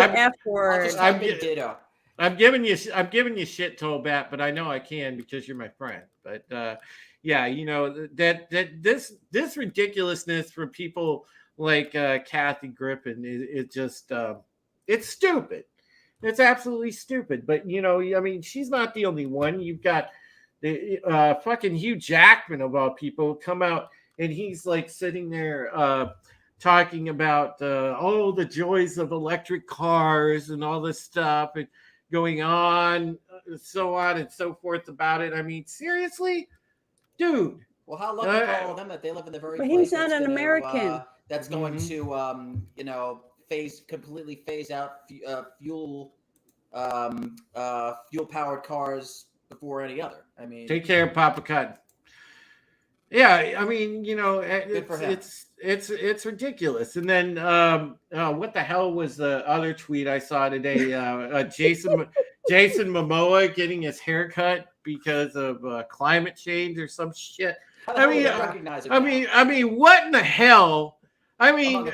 I'm giving you shit, Tobat, but I know I can because you're my friend. But you know that this ridiculousness from people like Kathy Griffin is just it's stupid. It's absolutely stupid. But you know, I mean, she's not the only one. You've got the fucking Hugh Jackman of all people come out, and he's like sitting there talking about the joys of electric cars and all this stuff, and going on and so forth about it. I mean, seriously, dude. Well, how lucky for all of them that they live in the very place. But he's not an American. That's going to you know, completely phase out fuel powered cars before any other. I mean, take care of Papa Cotton. Yeah, I mean, you know, it's ridiculous. And then what the hell was the other tweet I saw today? Jason Momoa getting his haircut because of climate change or some shit. I mean, what in the hell? I mean,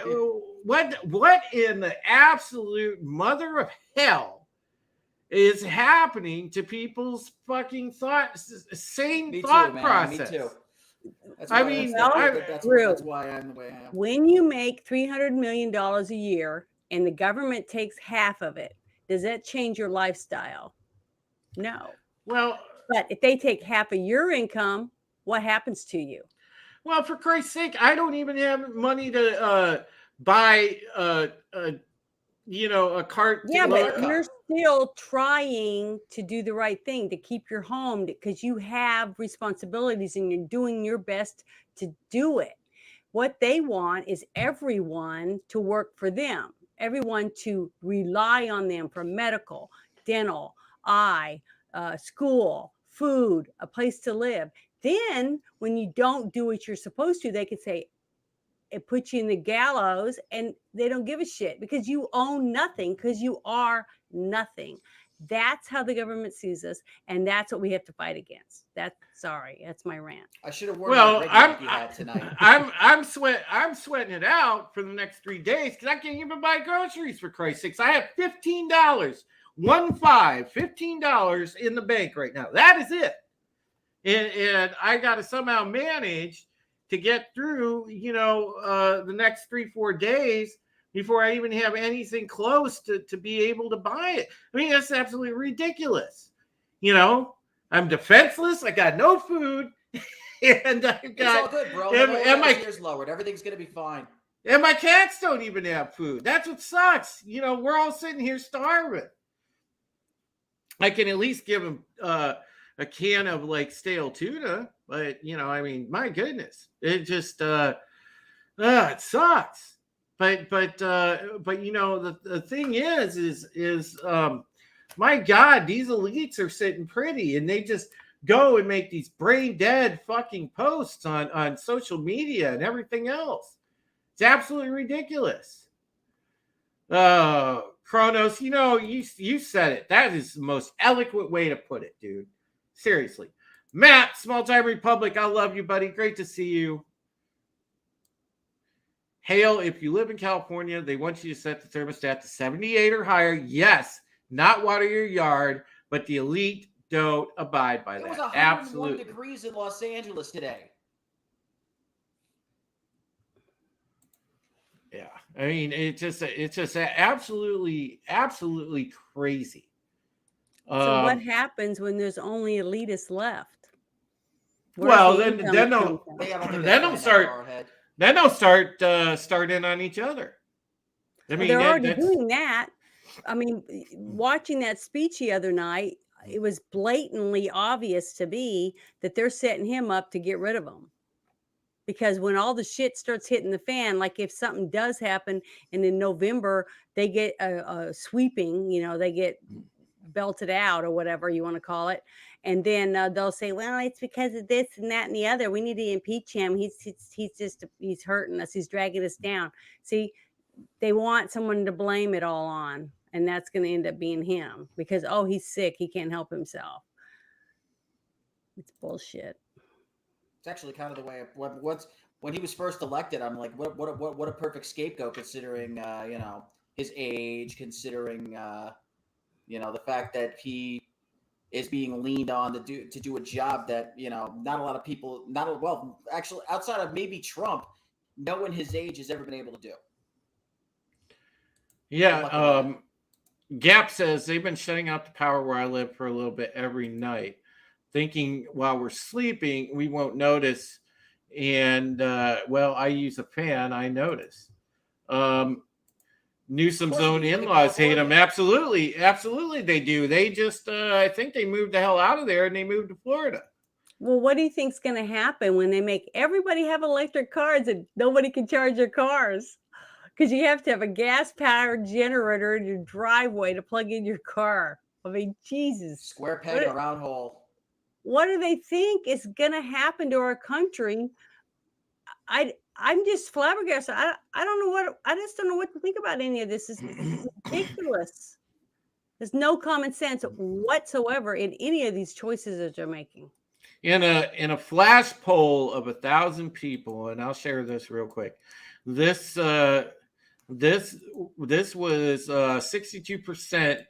what in the absolute mother of hell is happening to people's fucking sane Me thought too, man. process. Me too. That's I why, mean, that's why I'm the way I am. When you make $300 million a year and the government takes half of it, does that change your lifestyle? No. well, But if they take half of your income, what happens to you? well, for Christ's sake, I don't even have money to buy a cart. Yeah, to but go- you're still trying to do the right thing to keep your home because you have responsibilities and you're doing your best to do it. What they want is everyone to work for them, everyone to rely on them for medical, dental, eye, school, food, a place to live. Then when you don't do what you're supposed to, they could say, it puts you in the gallows, and they don't give a shit because you own nothing, because you are nothing. That's how the government sees us, and that's what we have to fight against. That's my rant. I should have worn Well, my Ricky hat tonight. I'm sweating it out for the next 3 days because I can't even buy groceries, for Christ's sakes. I have $15, $15 in the bank right now. That is it, and I got to somehow manage to get through, the next 3-4 days before I even have anything close to be able to buy it. I mean, that's absolutely ridiculous. I'm defenseless. I got no food, and I've got. It's all good, bro. And my ears lowered. Everything's gonna be fine. And my cats don't even have food. That's what sucks. We're all sitting here starving. I can at least give them a can of like stale tuna, but I mean, my goodness, it just it sucks. But the thing is my God, these elites are sitting pretty, and they just go and make these brain dead fucking posts on social media and everything else. It's absolutely ridiculous. Kronos, you said it. That is the most eloquent way to put it, dude. Seriously. Matt, Small Time Republic, I love you, buddy. Great to see you. Hale, if you live in California, they want you to set the thermostat to 78 or higher. Yes, not water your yard, but the elite don't abide by It that. was 101 Absolutely. degrees in Los Angeles today. Yeah. I mean, it's just absolutely crazy. So what happens when there's only elitists left? Well, Where's the income come from? then don't start starting on each other. I mean, They're already doing that. I mean, watching that speech the other night, it was blatantly obvious to me that they're setting him up to get rid of him. Because when all the shit starts hitting the fan, like if something does happen and in November they get a sweeping, they get belted out or whatever you want to call it. And then they'll say, well, it's because of this and that and the other. We need to impeach him. He's hurting us. He's dragging us down. See, they want someone to blame it all on. And that's going to end up being him because, he's sick. He can't help himself. It's bullshit. It's actually kind of the way when he was first elected, I'm like, what a perfect scapegoat considering his age, considering the fact that he is being leaned on to do a job that not a lot of people, actually outside of maybe Trump, no one his age has ever been able to do. Yeah. Gap says they've been shutting out the power where I live for a little bit every night, thinking while we're sleeping we won't notice. And I use a fan. I notice. Newsom's own in-laws hate him. Absolutely they do. They just I think they moved the hell out of there and they moved to Florida. Well, what do you think's going to happen when they make everybody have electric cars and nobody can charge their cars? Because you have to have a gas-powered generator in your driveway to plug in your car. I mean, Jesus. Square peg in a round hole. What do they think is going to happen to our country? I'm just flabbergasted. I just don't know what to think about any of this. This is ridiculous. There's no common sense whatsoever in any of these choices that they're making. In a flash poll of 1,000 people, and I'll share this real quick. This was 62%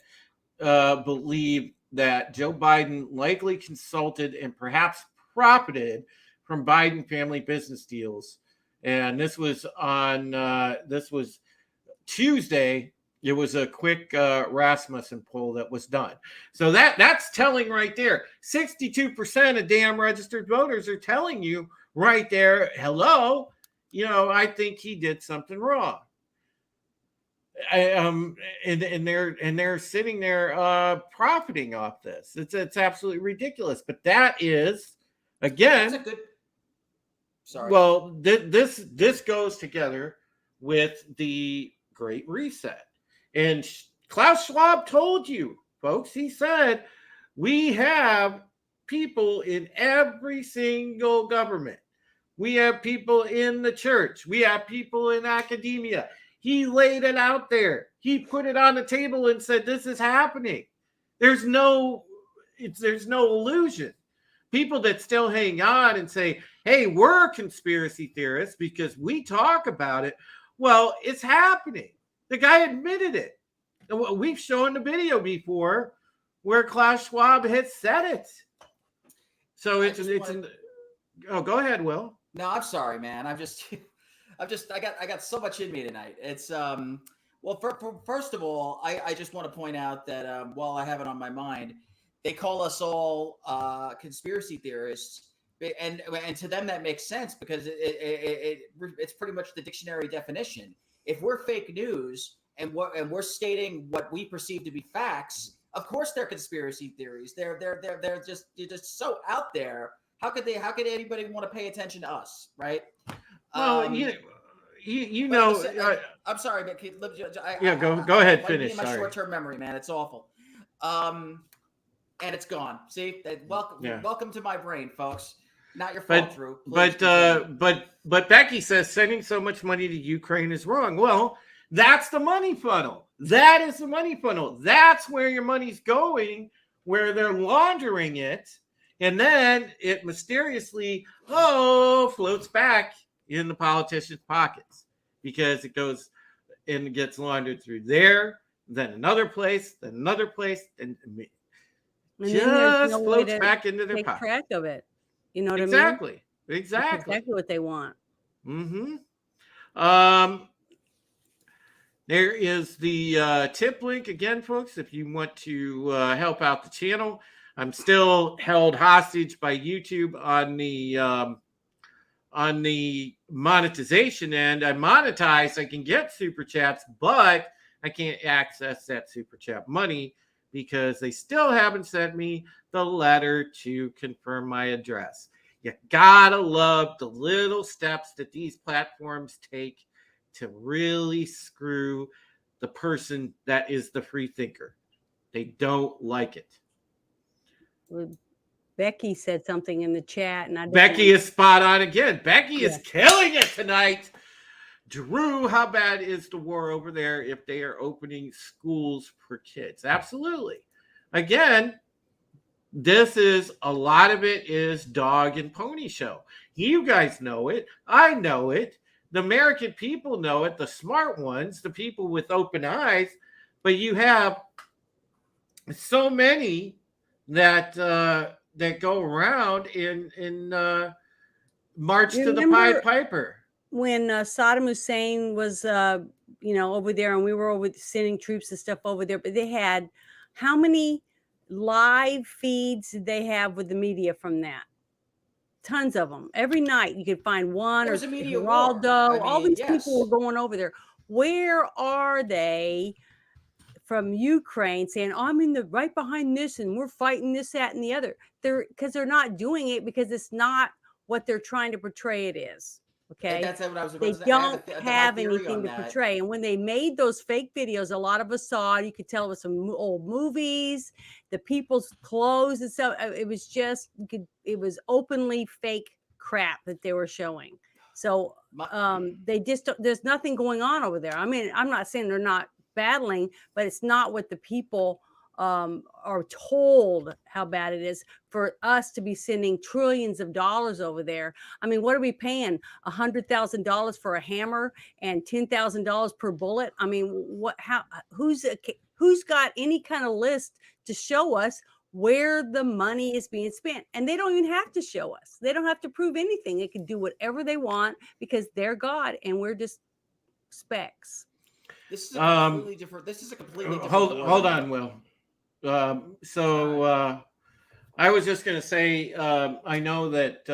believe that Joe Biden likely consulted and perhaps profited from Biden family business deals. And this was Tuesday. It was a quick Rasmussen poll that was done. So that's telling right there. 62% of damn registered voters are telling you right there, hello, I think he did something wrong. And they're sitting there profiting off this. It's absolutely ridiculous. But that is, again, That's a good. Sorry. well, this goes together with the Great Reset. And Klaus Schwab told you, folks, he said, we have people in every single government. We have people in the church. We have people in academia. He laid it out there. He put it on the table and said, this is happening. There's no illusion. People that still hang on and say, hey, we're conspiracy theorists because we talk about it. Well, it's happening. The guy admitted it. We've shown the video before where Klaus Schwab has said it. So go ahead, Will. No, I'm sorry, man. I got so much in me tonight. It's first of all, I just want to point out that while I have it on my mind, they call us all conspiracy theorists, and to them that makes sense because it's pretty much the dictionary definition. If we're fake news and we're stating what we perceive to be facts, of course they're conspiracy theories. They're just so out there. How could anybody want to pay attention to us, right? Well, I'm sorry, but go ahead, finish. My Sorry. short-term memory, man, it's awful. And it's gone. See, welcome to my brain, folks. Not your fault, Drew. But Becky says sending so much money to Ukraine is wrong. Well, that's the money funnel. That is the money funnel. That's where your money's going, where they're laundering it, and then it mysteriously floats back in the politicians' pockets because it goes and it gets laundered through there, then another place, and just floats back into their take pocket. track of it. You know what I mean? Exactly. That's exactly what they want. Mm-hmm. There is the tip link again, folks, if you want to help out the channel. I'm still held hostage by YouTube on the monetization end. I monetize, I can get super chats, but I can't access that super chat money because they still haven't sent me the letter to confirm my address. You gotta love the little steps that these platforms take to really screw the person that is the free thinker. They don't like it. Well, Becky said something in the chat, and Becky is spot on again. Becky is killing it tonight. Drew, how bad is the war over there if they are opening schools for kids? Absolutely. Again, a lot of it is dog and pony show. You guys know it. I know it. The American people know it. The smart ones, the people with open eyes. But you have so many that go around and march to the Pied Piper. When Saddam Hussein was, over there, and we were over sending troops and stuff over there, but they had how many live feeds did they have with the media from that? Tons of them. Every night you could find one or Geraldo. All these people were going over there. Where are they from Ukraine saying, I'm right behind this and we're fighting this, that, and the other? Because they're not doing it because it's not what they're trying to portray it is. Okay. That's what I was about they to say. don't have anything to portray. And when they made those fake videos, a lot of us saw, you could tell it was some old movies, the people's clothes and stuff. It was just, it was openly fake crap that they were showing. So they just, there's nothing going on over there. I mean, I'm not saying they're not battling, but it's not what the people are told how bad it is for us to be sending trillions of dollars over there. I mean, what are we paying? $100,000 for a hammer and $10,000 per bullet? I mean, Who's got any kind of list to show us where the money is being spent? And they don't even have to show us. They don't have to prove anything. They can do whatever they want because they're God and we're just specks. This is a completely different. This is a completely different. Hold on, Will. I was just going to say, I know that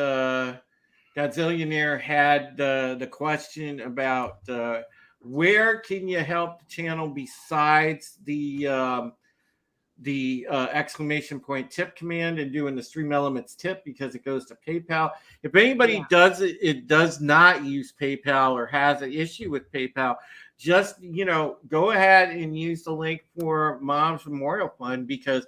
Godzillionaire had the question about where can you help the channel besides the exclamation point tip command and doing the Stream Elements tip, because it goes to PayPal. If anybody does does not use PayPal or has an issue with PayPal, just go ahead and use the link for Mom's Memorial Fund, because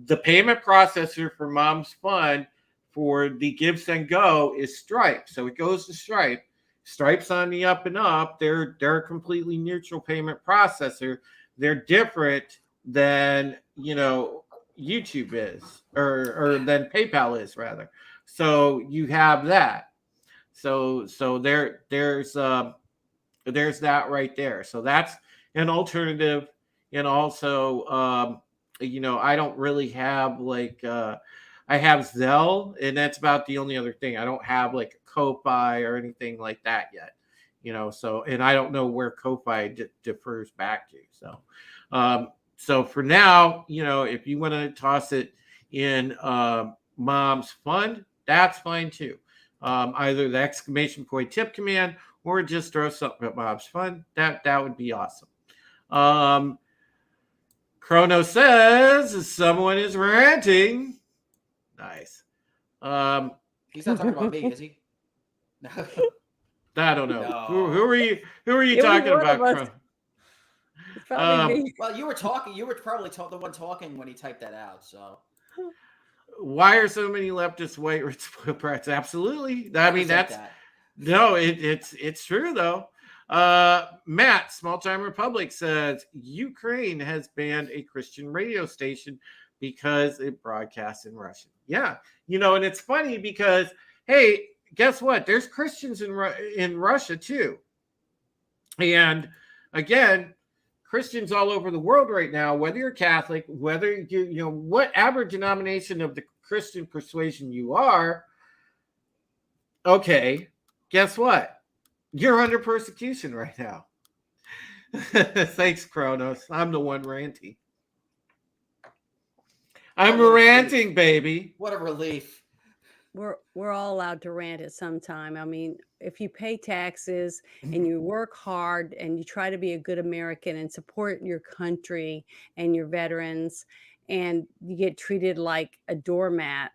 the payment processor for Mom's Fund for the Give Send Go is Stripe. So it goes to Stripe. Stripe's on the up and up. They're a completely neutral payment processor. They're different than YouTube is, or than PayPal is, rather. So you have that. So there's that right there. So that's an alternative. And also I don't really have I have Zelle, and that's about the only other thing. I don't have like a Ko-Fi or anything like that yet, so, and I don't know where Ko-Fi differs back to. So for now, if you want to toss it in Mom's Fund, that's fine too. Either the exclamation point tip command or just throw something at Mom's Fund. That would be awesome. Chrono says someone is ranting. Nice. He's not talking about me, is he? No. I don't know. No. Who are you? Who are you talking about, Chrono? Well, you were talking. You were probably the one talking when he typed that out. So, why are so many leftists white rich spoiled brats? Absolutely. I mean, no. It's true though. Matt, Small Time Republic says Ukraine has banned a Christian radio station because it broadcasts in Russian. Yeah, and it's funny because, hey, guess what? There's Christians in Russia too, and again, Christians all over the world right now, whether you're Catholic, whether whatever denomination of the Christian persuasion you are, okay, guess what? You're under persecution right now. Thanks, Kronos. I'm the one ranting. I'm ranting, baby. What a relief. We're all allowed to rant at some time. I mean, if you pay taxes and you work hard and you try to be a good American and support your country and your veterans, and you get treated like a doormat,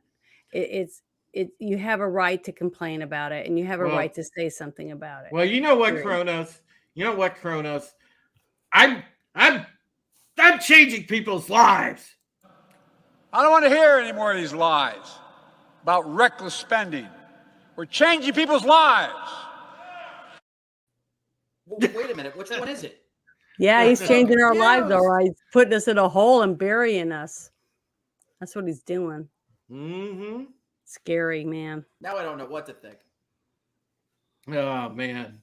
you have a right to complain about it, and you have a right to say something about it. Well, you know what, Kronos? I'm changing people's lives. I don't want to hear any more of these lies about reckless spending. We're changing people's lives. Well, wait a minute. Which one is it? Yeah, he's changing our lives, all right. He's putting us in a hole and burying us. That's what he's doing. Mm-hmm. Scary, man. Now I don't know what to think. Oh, man.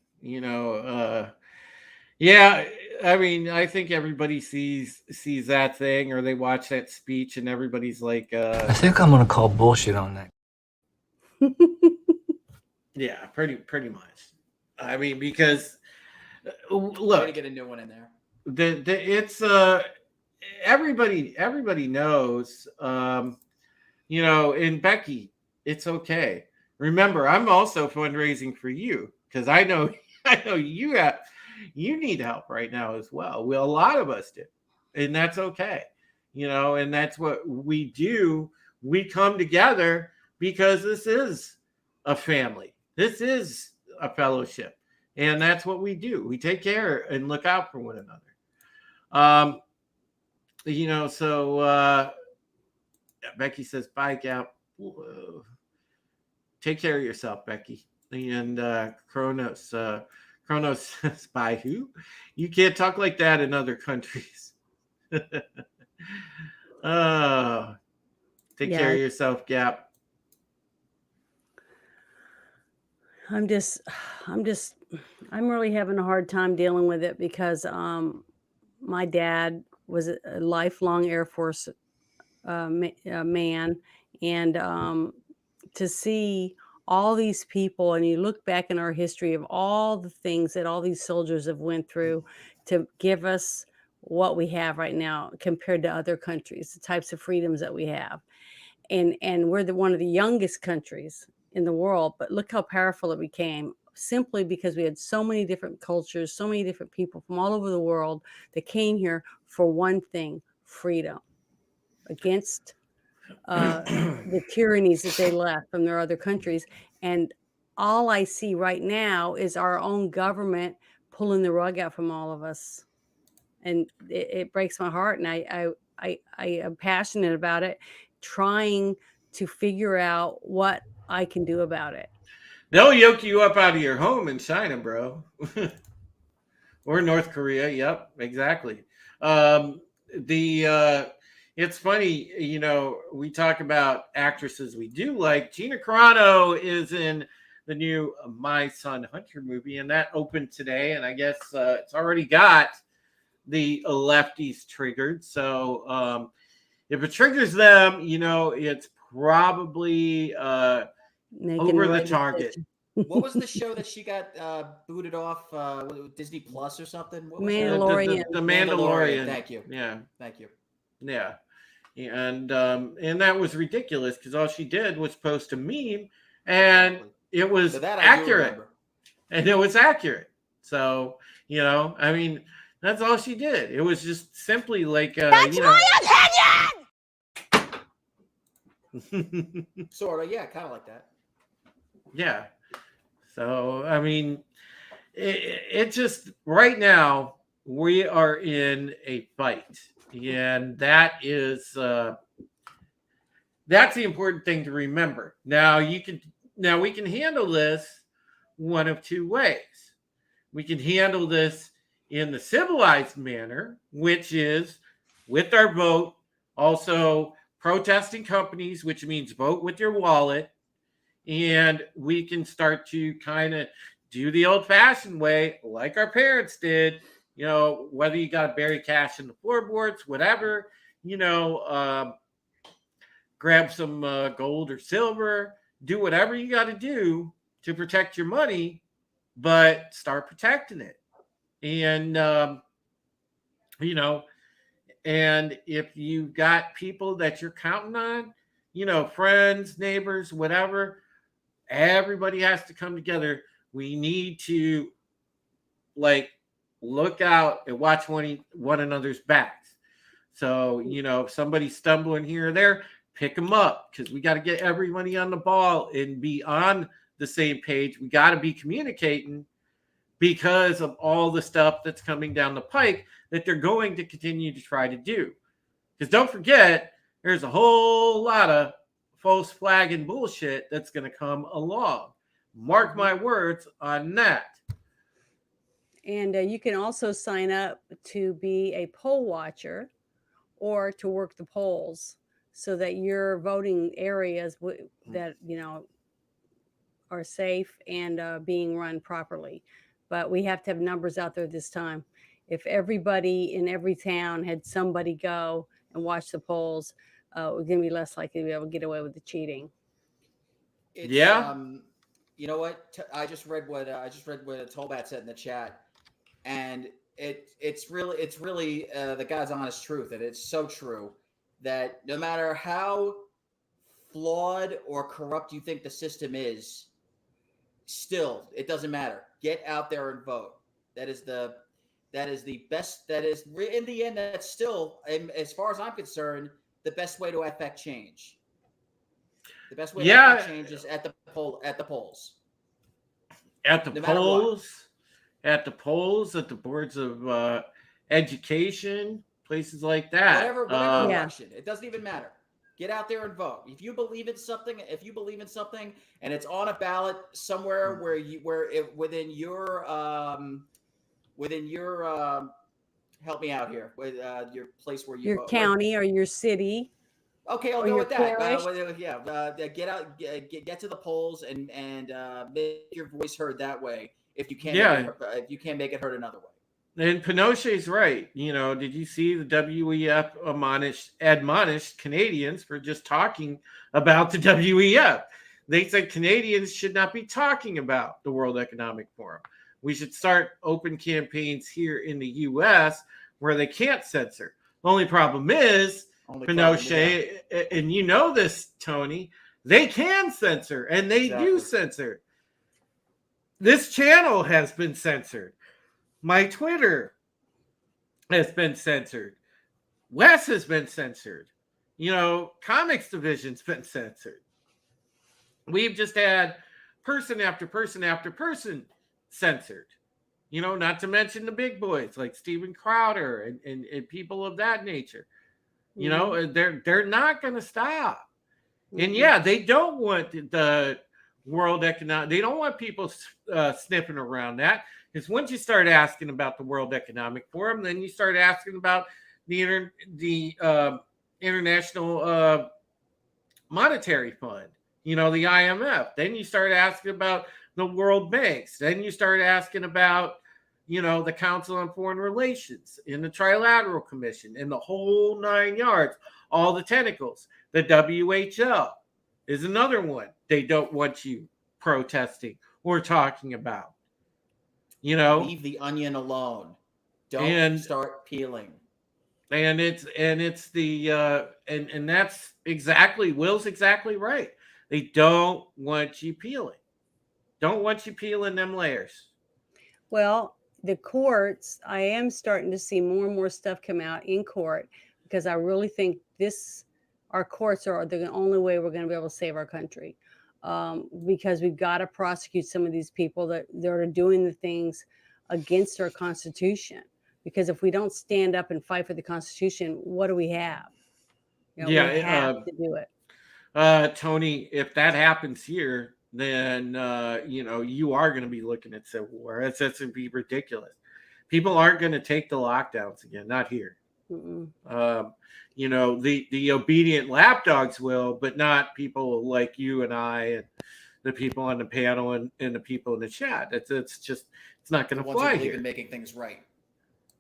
Yeah, I mean, I think everybody sees that thing, or they watch that speech, and everybody's like, I think I'm gonna call bullshit on that. Yeah, pretty much. I mean, because look, I'm gonna get a new one in there. It's everybody knows, and Becky, it's okay. Remember, I'm also fundraising for you because I know you need help right now as well. A lot of us do, and that's okay. And that's what we do. We come together because this is a family. This is a fellowship, and that's what we do. We take care and look out for one another. So Becky says, "Bye, Gap." Whoa. Take care of yourself, Becky. And Kronos says, "By who? You can't talk like that in other countries." Take care of yourself, Gap. I'm really having a hard time dealing with it because my dad was a lifelong Air Force man, and to see all these people, and you look back in our history of all the things that all these soldiers have went through to give us what we have right now compared to other countries, the types of freedoms that we have, and we're one of the youngest countries in the world, but look how powerful it became simply because we had so many different cultures, so many different people from all over the world that came here for one thing: freedom, against the tyrannies that they left from their other countries. And all I see right now is our own government pulling the rug out from all of us, and it breaks my heart. And I am passionate about it, trying to figure out what I can do about it. They'll yoke you up out of your home in China, bro. Or North Korea. Yep, exactly. It's funny, you know, we talk about actresses we do like. Gina Carano is in the new My Son Hunter movie, and that opened today, and I guess it's already got the lefties triggered. So if it triggers them, you know, it's probably over the target. What was the show that she got booted off? Disney Plus or something? What was Mandalorian. The Mandalorian. Thank you. Yeah. Thank you. Yeah. And that was ridiculous because all she did was post a meme, and it was accurate. And it was accurate. So, you know, I mean, that's all she did. It was just simply like, that's you know, my opinion. Sort of, yeah, kind of like that. Yeah. So, I mean, it just right now we are in a fight, and that's the important thing to remember. Now we can handle this one of two ways. We can handle this in the civilized manner, which is with our vote, also protesting companies, which means vote with your wallet. And we can start to kind of do the old-fashioned way, like our parents did, you know, whether you got to bury cash in the floorboards, whatever, you know, grab some gold or silver, do whatever you got to do to protect your money, but start protecting it. And, you know, and if you've got people that you're counting on, you know, friends, neighbors, whatever, everybody has to come together. We need to like look out and watch one another's backs. So, you know, if somebody's stumbling here or there, pick them up, because we got to get everybody on the ball and be on the same page. We got to be communicating because of all the stuff that's coming down the pike that they're going to continue to try to do. Because don't forget, there's a whole lot of false flag and bullshit that's going to come along. Mark my words on that. And you can also sign up to be a poll watcher or to work the polls so that your voting areas that, you know, are safe and being run properly. But we have to have numbers out there this time. If everybody in every town had somebody go and watch the polls, we're going to be less likely to be able to get away with the cheating. Yeah. You know what? I just read what Tolbat said in the chat, and it's really the God's honest truth, and it's so true that no matter how flawed or corrupt you think the system is, still it doesn't matter. Get out there and vote. That is the best. That is, in the end, that's still, as far as I'm concerned, the best way to affect change. The best way to affect change is at the polls. At the polls. At the boards of education, places like that. Whatever election. It doesn't even matter. Get out there and vote. If you believe in something, and it's on a ballot somewhere within your help me out here, with your place where you your vote. County or your city. Okay, I'll go with that. Get out, get to the polls and make your voice heard that way. If you can't, if you can't make it heard another way. And Pinochet's right. You know, did you see the WEF admonished Canadians for just talking about the WEF? They said Canadians should not be talking about the World Economic Forum. We should start open campaigns here in the U.S. where they can't censor. The only problem is Pinochet, and you know this, Tony, they can censor, and they do censor. This channel has been censored. My Twitter has been censored. Wes has been censored. You know, Comics Division's been censored. We've just had person after person after person censored. You know, not to mention the big boys like Steven Crowder and people of that nature. You know, they're not going to stop. And yeah, they don't want the World Economic. They don't want people sniffing around that. Because once you start asking about the World Economic Forum, then you start asking about the International Monetary Fund, you know, the IMF. Then you start asking about the World Banks. Then you start asking about, you know, the Council on Foreign Relations and the Trilateral Commission and the whole 9 yards, all the tentacles. The WHL is another one they don't want you protesting or talking about. You know, leave the onion alone. Don't start peeling. And it's the and that's exactly, Will's exactly right. They don't want you peeling. Don't want you peeling them layers. Well, the courts, I am starting to see more and more stuff come out in court because I really think our courts are the only way we're going to be able to save our country. Because we've got to prosecute some of these people that are doing the things against our Constitution. Because if we don't stand up and fight for the Constitution, what do we have? You know, we have to do it. Tony, if that happens here, then you know, you are going to be looking at civil war. That's going to be ridiculous. People aren't going to take the lockdowns again, not here. You know, the obedient lapdogs will, but not people like you and I and the people on the panel and the people in the chat. It's just, it's not going to fly here. In making things right.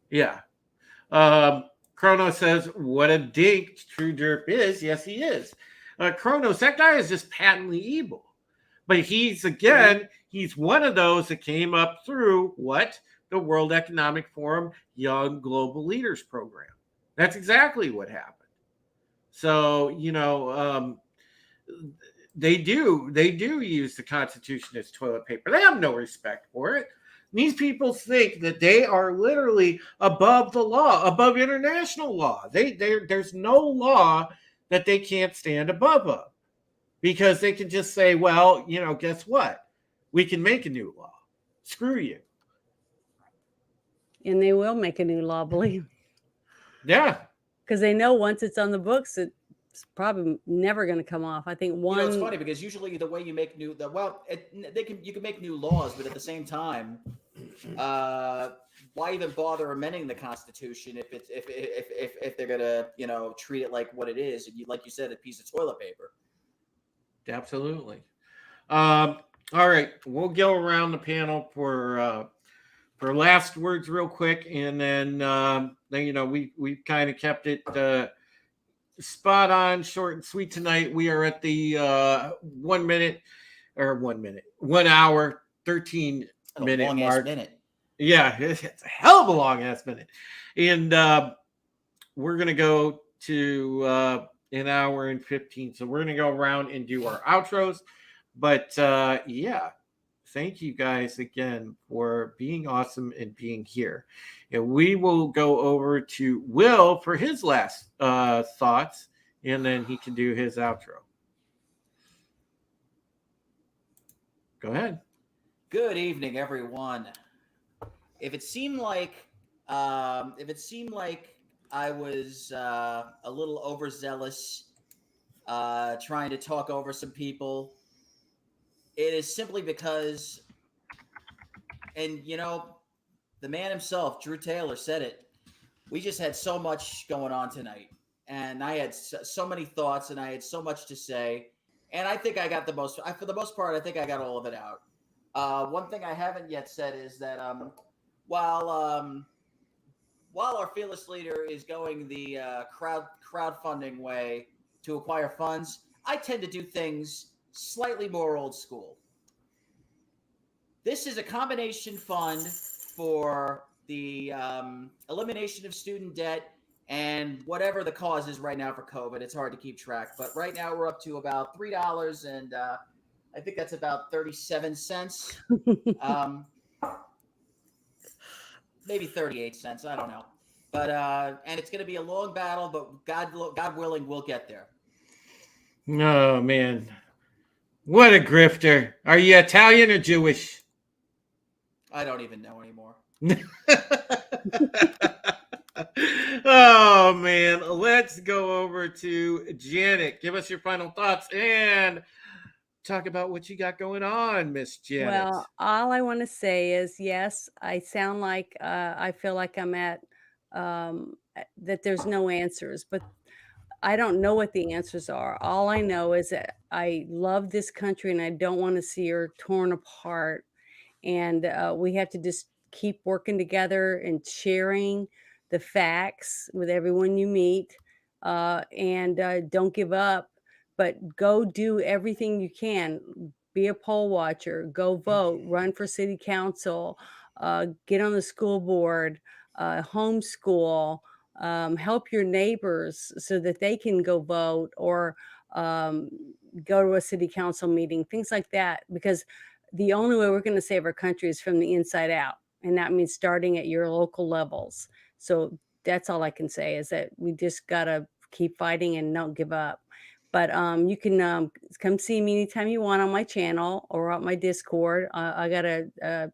Yeah. Chrono says, what a dink True Derp is. Yes, he is. Chronos, that guy is just patently evil. But he's one of those that came up through the World Economic Forum Young Global Leaders Program. That's exactly what happened. So, you know, they do use the Constitution as toilet paper. They have no respect for it. These people think that they are literally above the law, above international law. There's no law that they can't stand above of, because they can just say, well, you know, guess what? We can make a new law. Screw you. And they will make a new law, believe me. Yeah. Because they know once it's on the books, it's probably never going to come off. I think one. You know, it's funny because usually the way you make you can make new laws, but at the same time, why even bother amending the Constitution if they're gonna, you know, treat it like what it is, and like you said, a piece of toilet paper. Absolutely. All right, we'll go around the panel for last words real quick, and then you know, we've kind of kept it spot on, short and sweet tonight. We are at the 1 hour 13 minute mark. Yeah, it's a hell of a long ass minute, and we're gonna go to an hour and 15. So we're gonna go around and do our outros. But yeah, thank you guys again for being awesome and being here. And we will go over to Will for his last thoughts, and then he can do his outro. Go ahead. Good evening, everyone. If it seemed like I was a little overzealous, trying to talk over some people, it is simply because, and you know, the man himself, Drew Taylor, said it. We just had so much going on tonight, and I had so many thoughts, and I had so much to say, and I think I got for the most part, I think I got all of it out. One thing I haven't yet said is that while while our fearless leader is going the crowdfunding way to acquire funds, I tend to do things slightly more old school. This is a combination fund for the elimination of student debt and whatever the cause is right now for COVID. It's hard to keep track, but right now we're up to about $3 and I think that's about 37 cents. Maybe 38 cents. I don't know. But and it's going to be a long battle, but God willing, we'll get there. Oh, man. What a grifter. Are you Italian or Jewish? I don't even know anymore. Oh, man. Let's go over to Janet. Give us your final thoughts and talk about what you got going on, Miss Janet. Well, all I want to say is, yes, I sound like I feel like I'm at that there's no answers, but I don't know what the answers are. All I know is that I love this country and I don't want to see her torn apart. And we have to just keep working together and sharing the facts with everyone you meet, and don't give up, but go do everything you can. Be a poll watcher, go vote, run for city council, get on the school board, homeschool, help your neighbors so that they can go vote, or go to a city council meeting, things like that. Because the only way we're going to save our country is from the inside out. And that means starting at your local levels. So that's all I can say, is that we just got to keep fighting and don't give up. But you can come see me anytime you want on my channel or on my Discord. I got a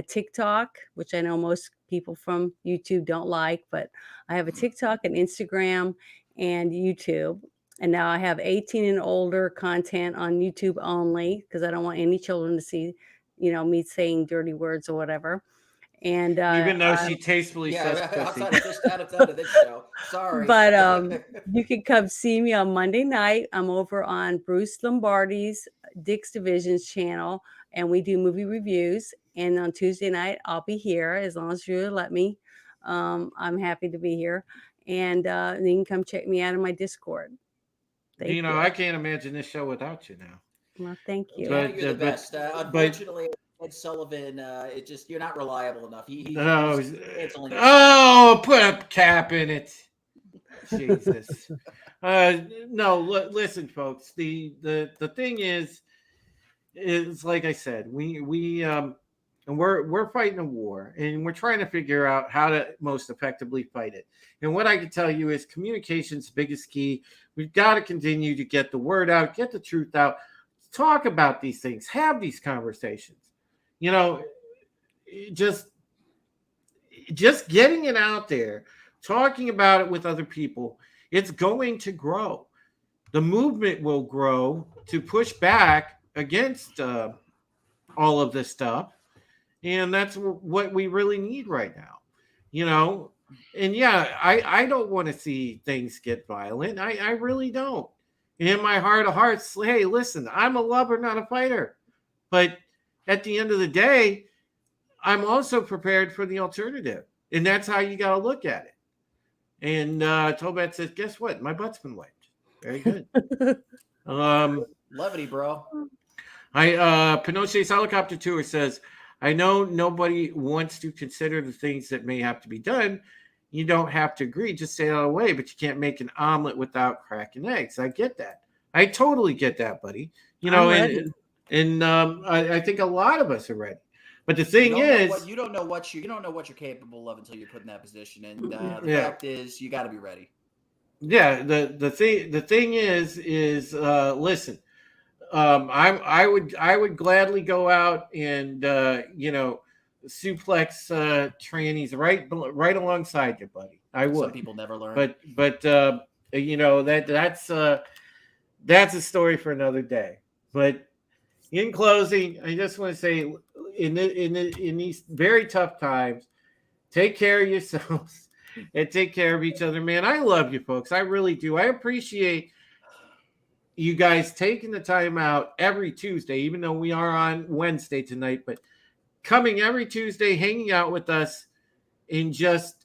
TikTok, which I know most people from YouTube don't like, but I have a TikTok and Instagram and YouTube. And now I have 18 and older content on YouTube only, because I don't want any children to see, me saying dirty words or whatever. And even though she tastefully says pussy. Outside of this show. Sorry. But you can come see me on Monday night. I'm over on Bruce Lombardi's Dick's Divisions channel, and we do movie reviews. And on Tuesday night, I'll be here as long as you let me. I'm happy to be here. And you can come check me out on my Discord. Thank you. I can't imagine this show without you now. Well, thank you. But, you're the best. Unfortunately, Ed Sullivan, you're not reliable enough. Put a cap in it. Jesus. No, listen, folks. The thing is like I said, and we're fighting a war, and we're trying to figure out how to most effectively fight it. And what I can tell you is communication's the biggest key. We've got to continue to get the word out, get the truth out, talk about these things, have these conversations. Just getting it out there, talking about it with other people, it's going to grow. The movement will grow to push back against all of this stuff. And that's what we really need right now, And yeah, I don't want to see things get violent. I really don't. In my heart of hearts, hey, listen, I'm a lover, not a fighter. But at the end of the day, I'm also prepared for the alternative. And that's how you got to look at it. And Tobat says, guess what? My butt's been wiped. Very good. Levity, bro. Pinochet's helicopter tour says, I know nobody wants to consider the things that may have to be done. You don't have to agree. Just stay out of the way, but you can't make an omelet without cracking eggs. I get that. I totally get that, buddy. I think a lot of us are ready. But the thing is, you don't know what you're capable of until you're put in that position. And the fact is, you got to be ready. Yeah. The thing is, listen. I would gladly go out and suplex trannies right alongside you, buddy. I would. Some people never learn. But that's a story for another day. But in closing, I just want to say, in these very tough times, take care of yourselves and take care of each other, man. I love you folks. I really do. I appreciate you guys taking the time out every Tuesday, even though we are on Wednesday tonight, but coming every Tuesday, hanging out with us and just